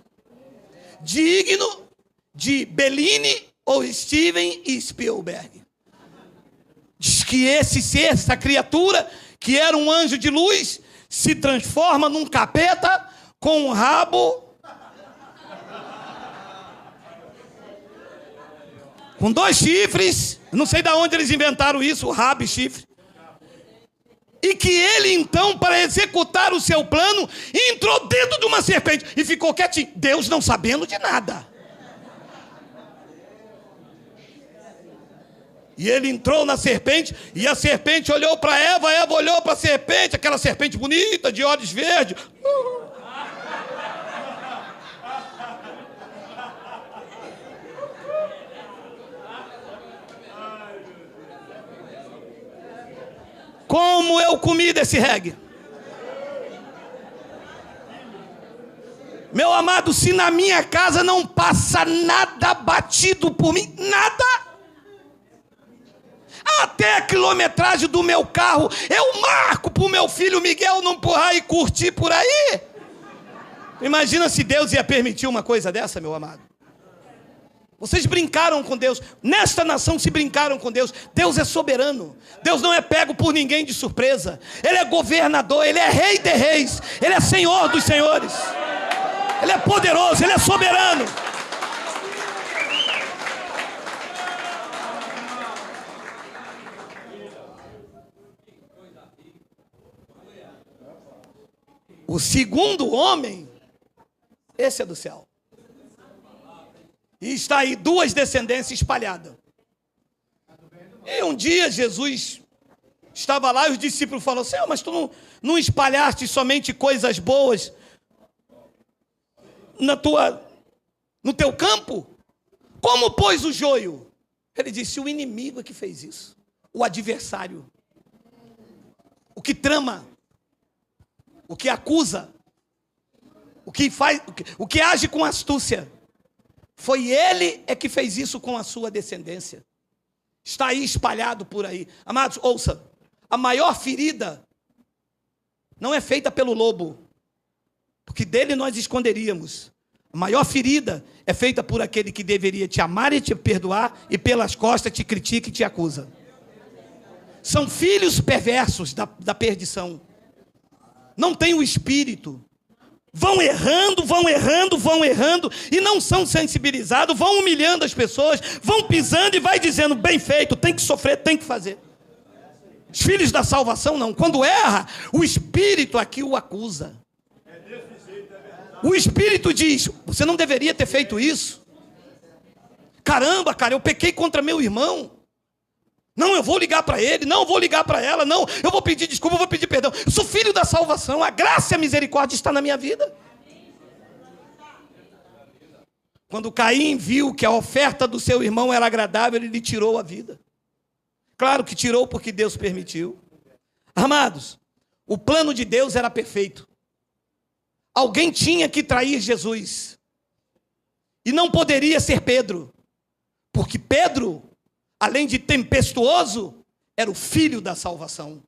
Digno de Bellini ou Steven Spielberg. Diz que esse ser, essa criatura, que era um anjo de luz, se transforma num capeta com um rabo, com 2 chifres. Não sei de onde eles inventaram isso, o rabo e chifre. E que ele, então, para executar o seu plano, entrou dentro de uma serpente e ficou quietinho. Deus não sabendo de nada. E ele entrou na serpente, e a serpente olhou para Eva, Eva olhou para a serpente, aquela serpente bonita, de olhos verdes. Como eu comi desse reggae. Meu amado, se na minha casa não passa nada batido por mim, nada. Até a quilometragem do meu carro, eu marco para o meu filho Miguel não empurrar e curtir por aí. Imagina se Deus ia permitir uma coisa dessa, meu amado. Vocês brincaram com Deus. Nesta nação se brincaram com Deus. Deus é soberano. Deus não é pego por ninguém de surpresa. Ele é governador, Ele é rei de reis. Ele é senhor dos senhores. Ele é poderoso, Ele é soberano. O segundo homem, esse é do céu. E está aí duas descendências espalhadas. E um dia Jesus estava lá e os discípulos falaram: Senhor, mas tu não espalhaste somente coisas boas no teu campo? Como pois o joio? Ele disse: o inimigo é que fez isso. O adversário. O que trama. O que acusa. O que age com astúcia. Foi ele é que fez isso com a sua descendência. Está aí espalhado por aí. Amados, ouça. A maior ferida não é feita pelo lobo, porque dele nós esconderíamos. A maior ferida é feita por aquele que deveria te amar e te perdoar, e pelas costas te critica e te acusa. São filhos perversos da perdição. Não tem o espírito. Vão errando, e não são sensibilizados, vão humilhando as pessoas, vão pisando e vai dizendo: bem feito, tem que sofrer, tem que fazer. Os filhos da salvação não. Quando erra, o espírito aqui o acusa. O espírito diz: você não deveria ter feito isso. Caramba, cara, eu pequei contra meu irmão. Não, eu vou ligar para ele, não, eu vou ligar para ela, não, eu vou pedir desculpa, eu vou pedir perdão. Eu sou filho da salvação, a graça e a misericórdia está na minha vida. Quando Caim viu que a oferta do seu irmão era agradável, ele lhe tirou a vida. Claro que tirou porque Deus permitiu. Amados, o plano de Deus era perfeito. Alguém tinha que trair Jesus. E não poderia ser Pedro. Porque Pedro, além de tempestuoso, era o filho da salvação.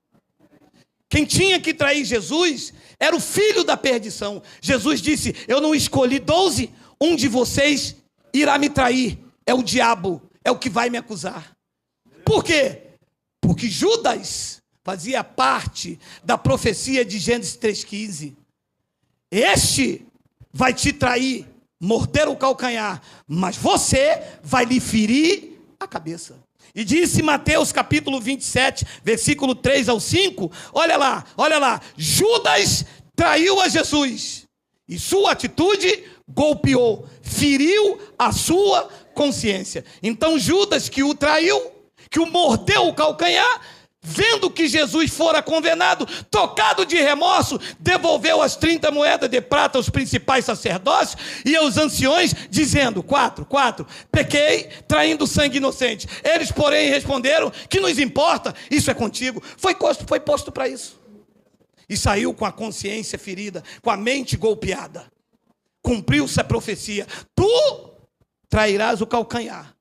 Quem tinha que trair Jesus era o filho da perdição. Jesus disse: eu não escolhi 12, um de vocês irá me trair. É o diabo, é o que vai me acusar. Por quê? Porque Judas fazia parte da profecia de Gênesis 3,15. Este vai te trair, morder o calcanhar, mas você vai lhe ferir a cabeça. E disse Mateus capítulo 27, versículo 3 ao 5, olha lá, Judas traiu a Jesus, e sua atitude golpeou, feriu a sua consciência. Então Judas, que o traiu, que o mordeu o calcanhar, vendo que Jesus fora condenado, tocado de remorso, devolveu as 30 moedas de prata aos principais sacerdotes e aos anciões, dizendo: 4, pequei, traindo sangue inocente. Eles, porém, responderam: que nos importa? Isso é contigo. Foi posto para isso. E saiu com a consciência ferida, com a mente golpeada. Cumpriu-se a profecia: tu trairás o calcanhar,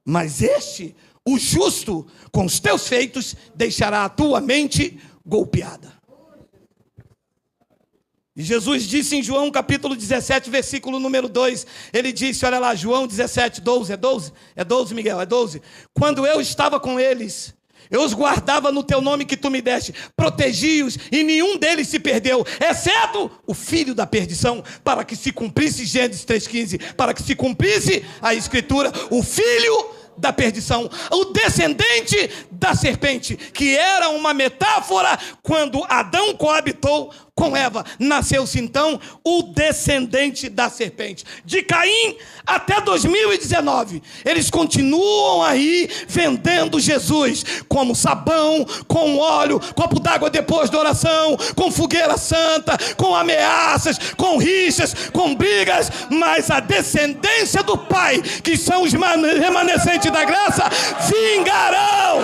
mas este, o justo, com os teus feitos, deixará a tua mente golpeada. E Jesus disse em João capítulo 17, versículo número 2, ele disse, olha lá, João 17, 12, é 12? É 12, Miguel, é 12. Quando eu estava com eles, eu os guardava no teu nome que tu me deste, protegi-os e nenhum deles se perdeu, exceto o filho da perdição, para que se cumprisse Gênesis 3,15, para que se cumprisse a escritura, o filho da perdição, o descendente da serpente, que era uma metáfora quando Adão coabitou com Eva. Nasceu-se então o descendente da serpente. De Caim até 2019, eles continuam aí vendendo Jesus como sabão, com óleo, copo d'água depois da oração, com fogueira santa, com ameaças, com rixas, com brigas, mas a descendência do Pai, que são os remanescentes da graça, vingarão.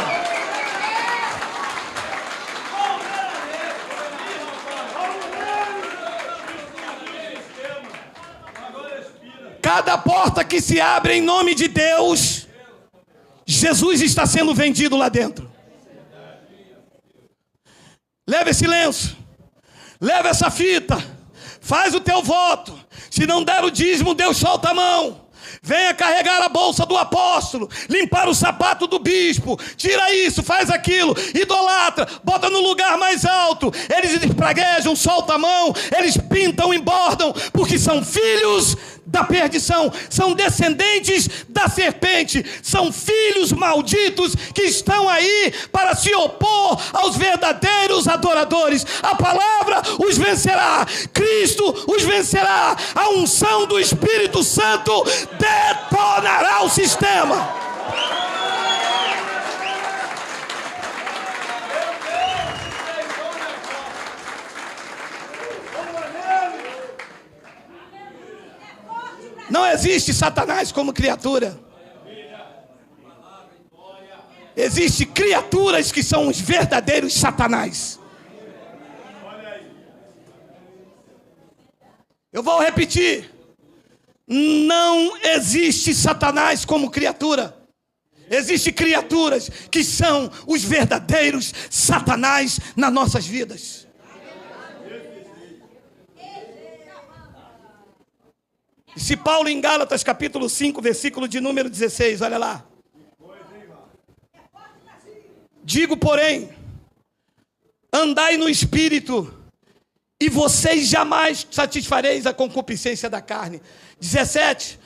Cada porta que se abre em nome de Deus, Jesus está sendo vendido lá dentro. Leva esse lenço, leva essa fita, faz o teu voto. Se não der o dízimo, Deus solta a mão. Venha carregar a bolsa do apóstolo, limpar o sapato do bispo, tira isso, faz aquilo, idolatra, bota no lugar mais alto. Eles espraguejam, soltam a mão, eles pintam, embordam, porque são filhos da perdição, são descendentes da serpente, são filhos malditos que estão aí para se opor aos verdadeiros adoradores. A palavra os vencerá, Cristo os vencerá, a unção do Espírito Santo detonará o sistema. Não existe Satanás como criatura. Existem criaturas que são os verdadeiros Satanás. Eu vou repetir. Não existe Satanás como criatura. Existem criaturas que são os verdadeiros Satanás nas nossas vidas. Se Paulo em Gálatas capítulo 5, versículo de número 16, olha lá. Digo, porém, andai no Espírito, e vocês jamais satisfareis a concupiscência da carne. 17,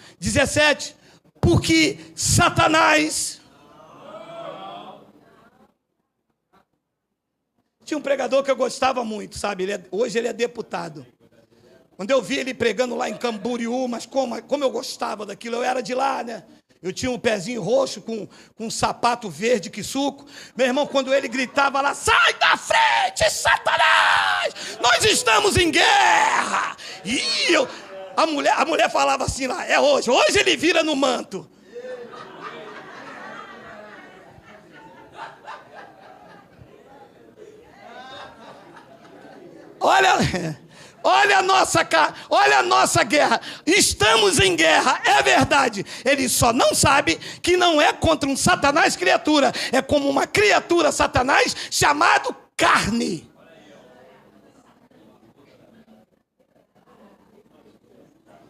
porque Satanás... Tinha um pregador que eu gostava muito, sabe? Hoje ele é deputado. Quando eu vi ele pregando lá em Camboriú, mas como eu gostava daquilo, eu era de lá, né? Eu tinha um pezinho roxo com um sapato verde que suco. Meu irmão, quando ele gritava lá, sai da frente, Satanás! Nós estamos em guerra! E a mulher falava assim lá, é hoje ele vira no manto. Olha a nossa guerra. Estamos em guerra, é verdade. Ele só não sabe que não é contra um Satanás criatura. É como uma criatura Satanás chamado carne.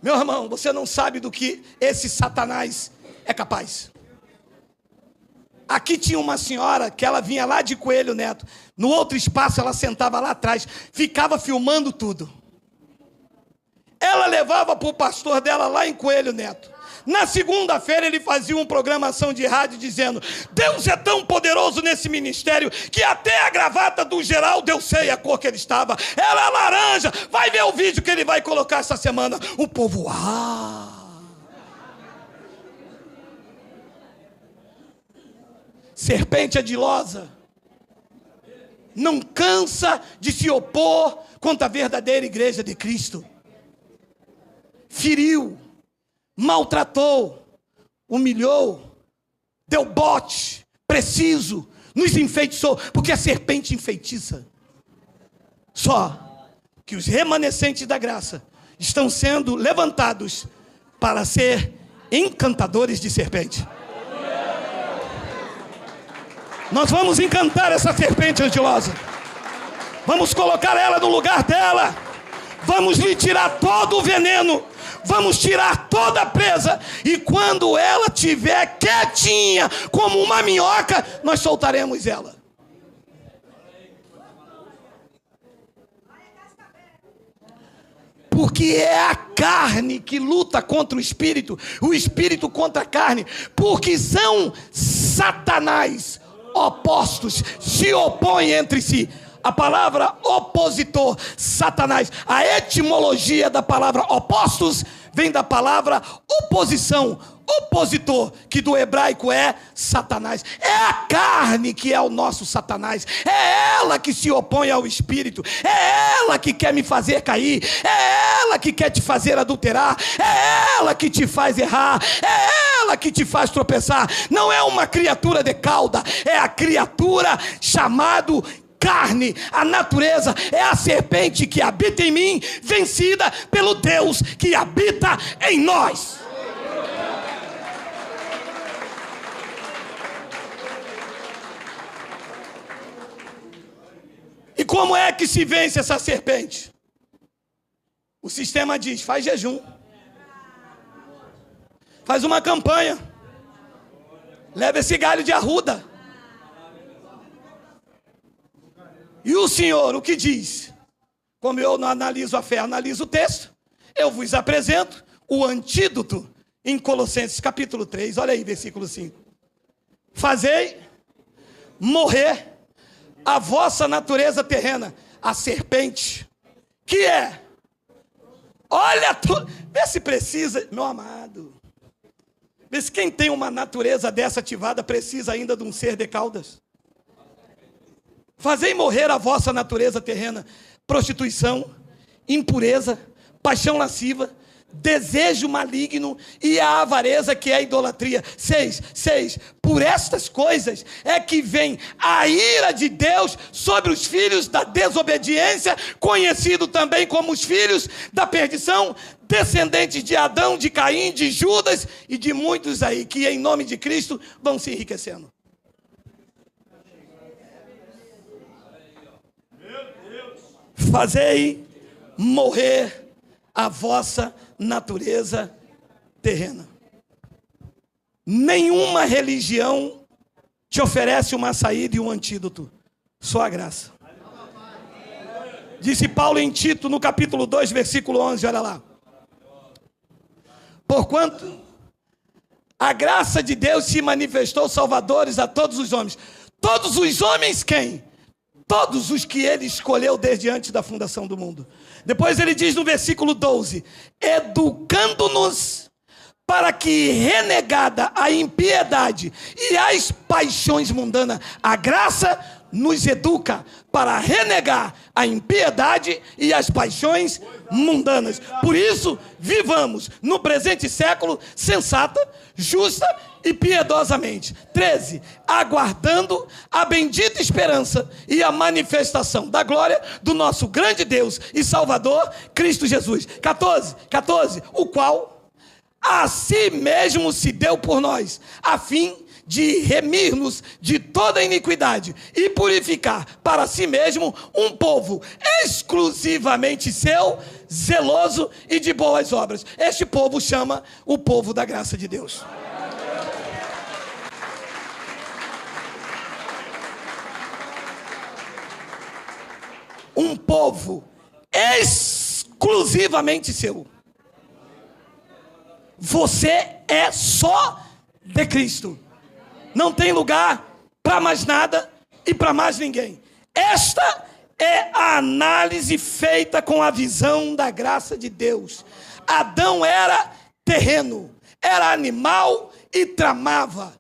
Meu irmão, você não sabe do que esse Satanás é capaz. Aqui tinha uma senhora que ela vinha lá de Coelho Neto. No outro espaço ela sentava lá atrás, ficava filmando tudo. Ela levava para o pastor dela lá em Coelho Neto. Na segunda-feira ele fazia uma programação de rádio dizendo: Deus é tão poderoso nesse ministério que até a gravata do Geraldo eu sei a cor que ele estava. Ela é laranja. Vai ver o vídeo que ele vai colocar essa semana. O povo, serpente ardilosa não cansa de se opor contra a verdadeira igreja de Cristo. Feriu, maltratou, humilhou, deu bote, preciso, nos enfeitiçou, porque a serpente enfeitiça. Só que os remanescentes da graça estão sendo levantados para ser encantadores de serpente. Nós vamos encantar essa serpente ardilosa. Vamos colocar ela no lugar dela. Vamos lhe tirar todo o veneno. Vamos tirar toda a presa. E quando ela estiver quietinha, como uma minhoca, nós soltaremos ela. Porque é a carne que luta contra o espírito contra a carne. Porque são Satanás, opostos, se opõem entre si. A palavra opositor, Satanás. A etimologia da palavra opostos vem da palavra oposição, opositor, que do hebraico é Satanás. É a carne que é o nosso Satanás. É ela que se opõe ao Espírito. É ela que quer me fazer cair. É ela que quer te fazer adulterar. É ela que te faz errar. É ela que te faz tropeçar. Não é uma criatura de cauda. É a criatura chamado carne. A natureza é a serpente que habita em mim, vencida pelo Deus que habita em nós. E como é que se vence essa serpente? O sistema diz: faz jejum, faz uma campanha, leva esse galho de arruda. E o Senhor, o que diz? Como eu não analiso a fé, analiso o texto, eu vos apresento o antídoto em Colossenses capítulo 3, olha aí, versículo 5. Fazei morrer a vossa natureza terrena, a serpente, que é, olha, vê se precisa, meu amado, vê se quem tem uma natureza dessa ativada precisa ainda de um ser de caudas. Fazei morrer a vossa natureza terrena, prostituição, impureza, paixão lasciva, desejo maligno e a avareza, que é a idolatria. 6. Por estas coisas é que vem a ira de Deus sobre os filhos da desobediência, conhecido também como os filhos da perdição, descendentes de Adão, de Caim, de Judas e de muitos aí que em nome de Cristo vão se enriquecendo. Fazei morrer a vossa natureza terrena. Nenhuma religião te oferece uma saída e um antídoto, só a graça. Disse Paulo em Tito, no capítulo 2, versículo 11, olha lá. Porquanto a graça de Deus se manifestou salvadores a todos os homens. Todos os homens quem? Todos os que ele escolheu desde antes da fundação do mundo. Depois ele diz no versículo 12: educando-nos para que, renegada a impiedade e as paixões mundanas, a graça nos educa para renegar a impiedade e as paixões mundanas. Por isso, vivamos no presente século sensata, justa e piedosamente. 13. Aguardando a bendita esperança e a manifestação da glória do nosso grande Deus e Salvador, Cristo Jesus. 14. O qual a si mesmo se deu por nós, a fim de remir-nos de toda iniquidade e purificar para si mesmo um povo exclusivamente seu, zeloso e de boas obras. Este povo chama o povo da graça de Deus. Um povo exclusivamente seu. Você é só de Cristo. Não tem lugar para mais nada e para mais ninguém. Esta é a análise feita com a visão da graça de Deus. Adão era terreno, era animal e tramava.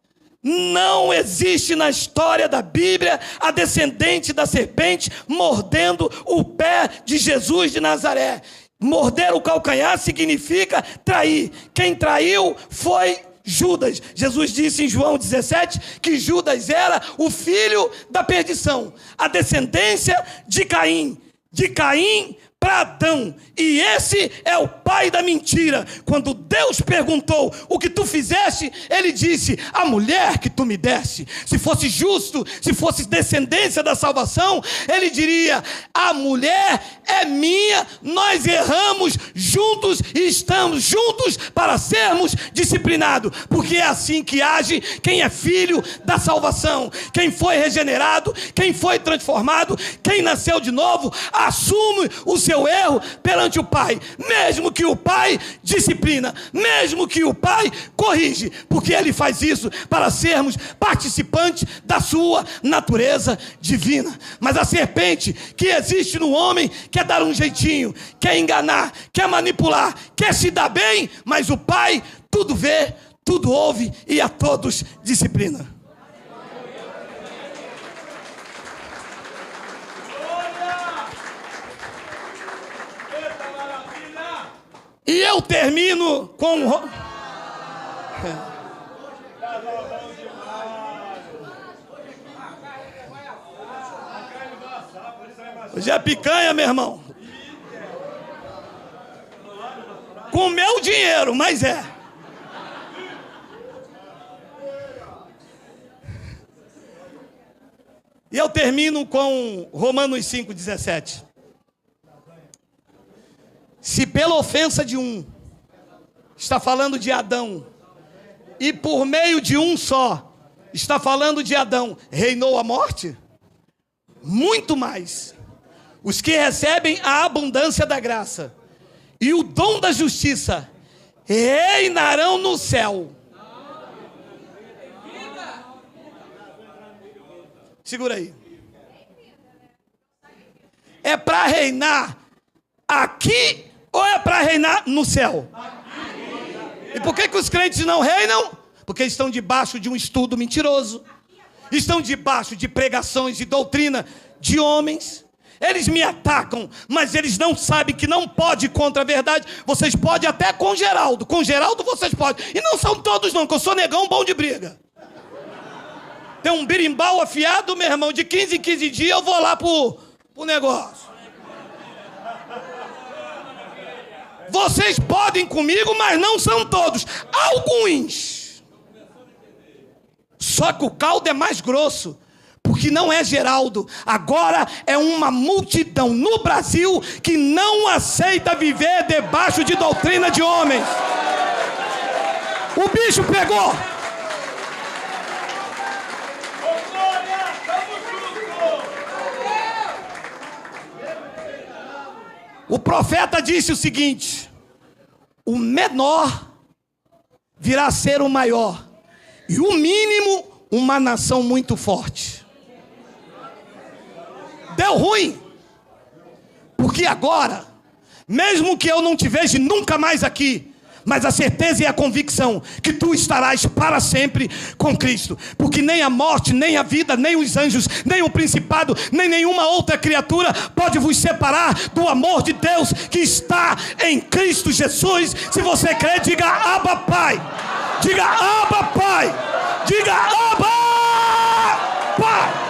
Não existe na história da Bíblia a descendente da serpente mordendo o pé de Jesus de Nazaré. Morder o calcanhar significa trair. Quem traiu foi Judas. Jesus disse em João 17 que Judas era o filho da perdição, a descendência de Caim. De Caim para Adão, e esse é o pai da mentira. Quando Deus perguntou o que tu fizeste, ele disse: a mulher que tu me deste. Se fosse justo, se fosse descendência da salvação, ele diria: a mulher é minha, nós erramos juntos e estamos juntos para sermos disciplinados, porque é assim que age quem é filho da salvação, quem foi regenerado, quem foi transformado, quem nasceu de novo, assume o seu erro perante o pai, mesmo que o pai disciplina, mesmo que o pai corrige, porque ele faz isso para sermos participantes da sua natureza divina. Mas a serpente que existe no homem quer dar um jeitinho, quer enganar, quer manipular, quer se dar bem, mas o pai tudo vê, tudo ouve e a todos disciplina. E eu termino com... Hoje é picanha, meu irmão. Com meu dinheiro, mas é. E eu termino com Romanos 5,17. Se pela ofensa de um, está falando de Adão, e por meio de um só, está falando de Adão, reinou a morte, muito mais, os que recebem a abundância da graça e o dom da justiça, reinarão no céu. Segura aí. É para reinar aqui ou é para reinar no céu? E por que os crentes não reinam? Porque estão debaixo de um estudo mentiroso. Estão debaixo de pregações e doutrina de homens. Eles me atacam, mas eles não sabem que não pode ir contra a verdade. Vocês podem até com Geraldo. Com Geraldo vocês podem. E não são todos não, que eu sou negão bom de briga. Tem um birimbau afiado, meu irmão, de 15 em 15 dias eu vou lá pro negócio. Vocês podem comigo, mas não são todos. Alguns. Só que o caldo é mais grosso. Porque não é Geraldo. Agora é uma multidão no Brasil que não aceita viver debaixo de doutrina de homens. O bicho pegou. O profeta disse o seguinte: o menor virá a ser o maior, e o mínimo uma nação muito forte. Deu ruim, porque agora, mesmo que eu não te veja nunca mais aqui, mas a certeza e a convicção que tu estarás para sempre com Cristo. Porque nem a morte, nem a vida, nem os anjos, nem o principado, nem nenhuma outra criatura pode vos separar do amor de Deus que está em Cristo Jesus. Se você crê, diga Abba Pai. Diga Abba Pai. Diga Abba Pai.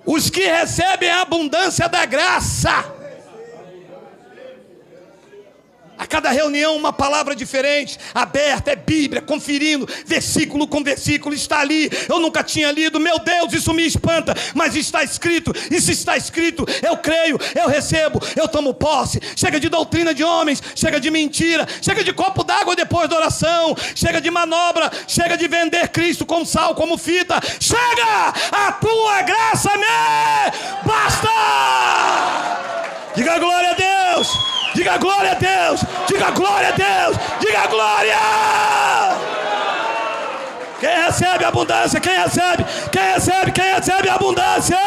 Os que recebem a abundância da graça. A cada reunião uma palavra diferente, aberta, é Bíblia, conferindo, versículo com versículo, está ali. Eu nunca tinha lido, meu Deus, isso me espanta, mas está escrito, e se está escrito, eu creio, eu recebo, eu tomo posse. Chega de doutrina de homens, chega de mentira, chega de copo d'água depois da oração, chega de manobra, chega de vender Cristo como sal, como fita. Chega, a tua graça me basta. Diga glória a Deus. Diga glória a Deus, diga glória a Deus, diga glória! Quem recebe abundância, quem recebe abundância!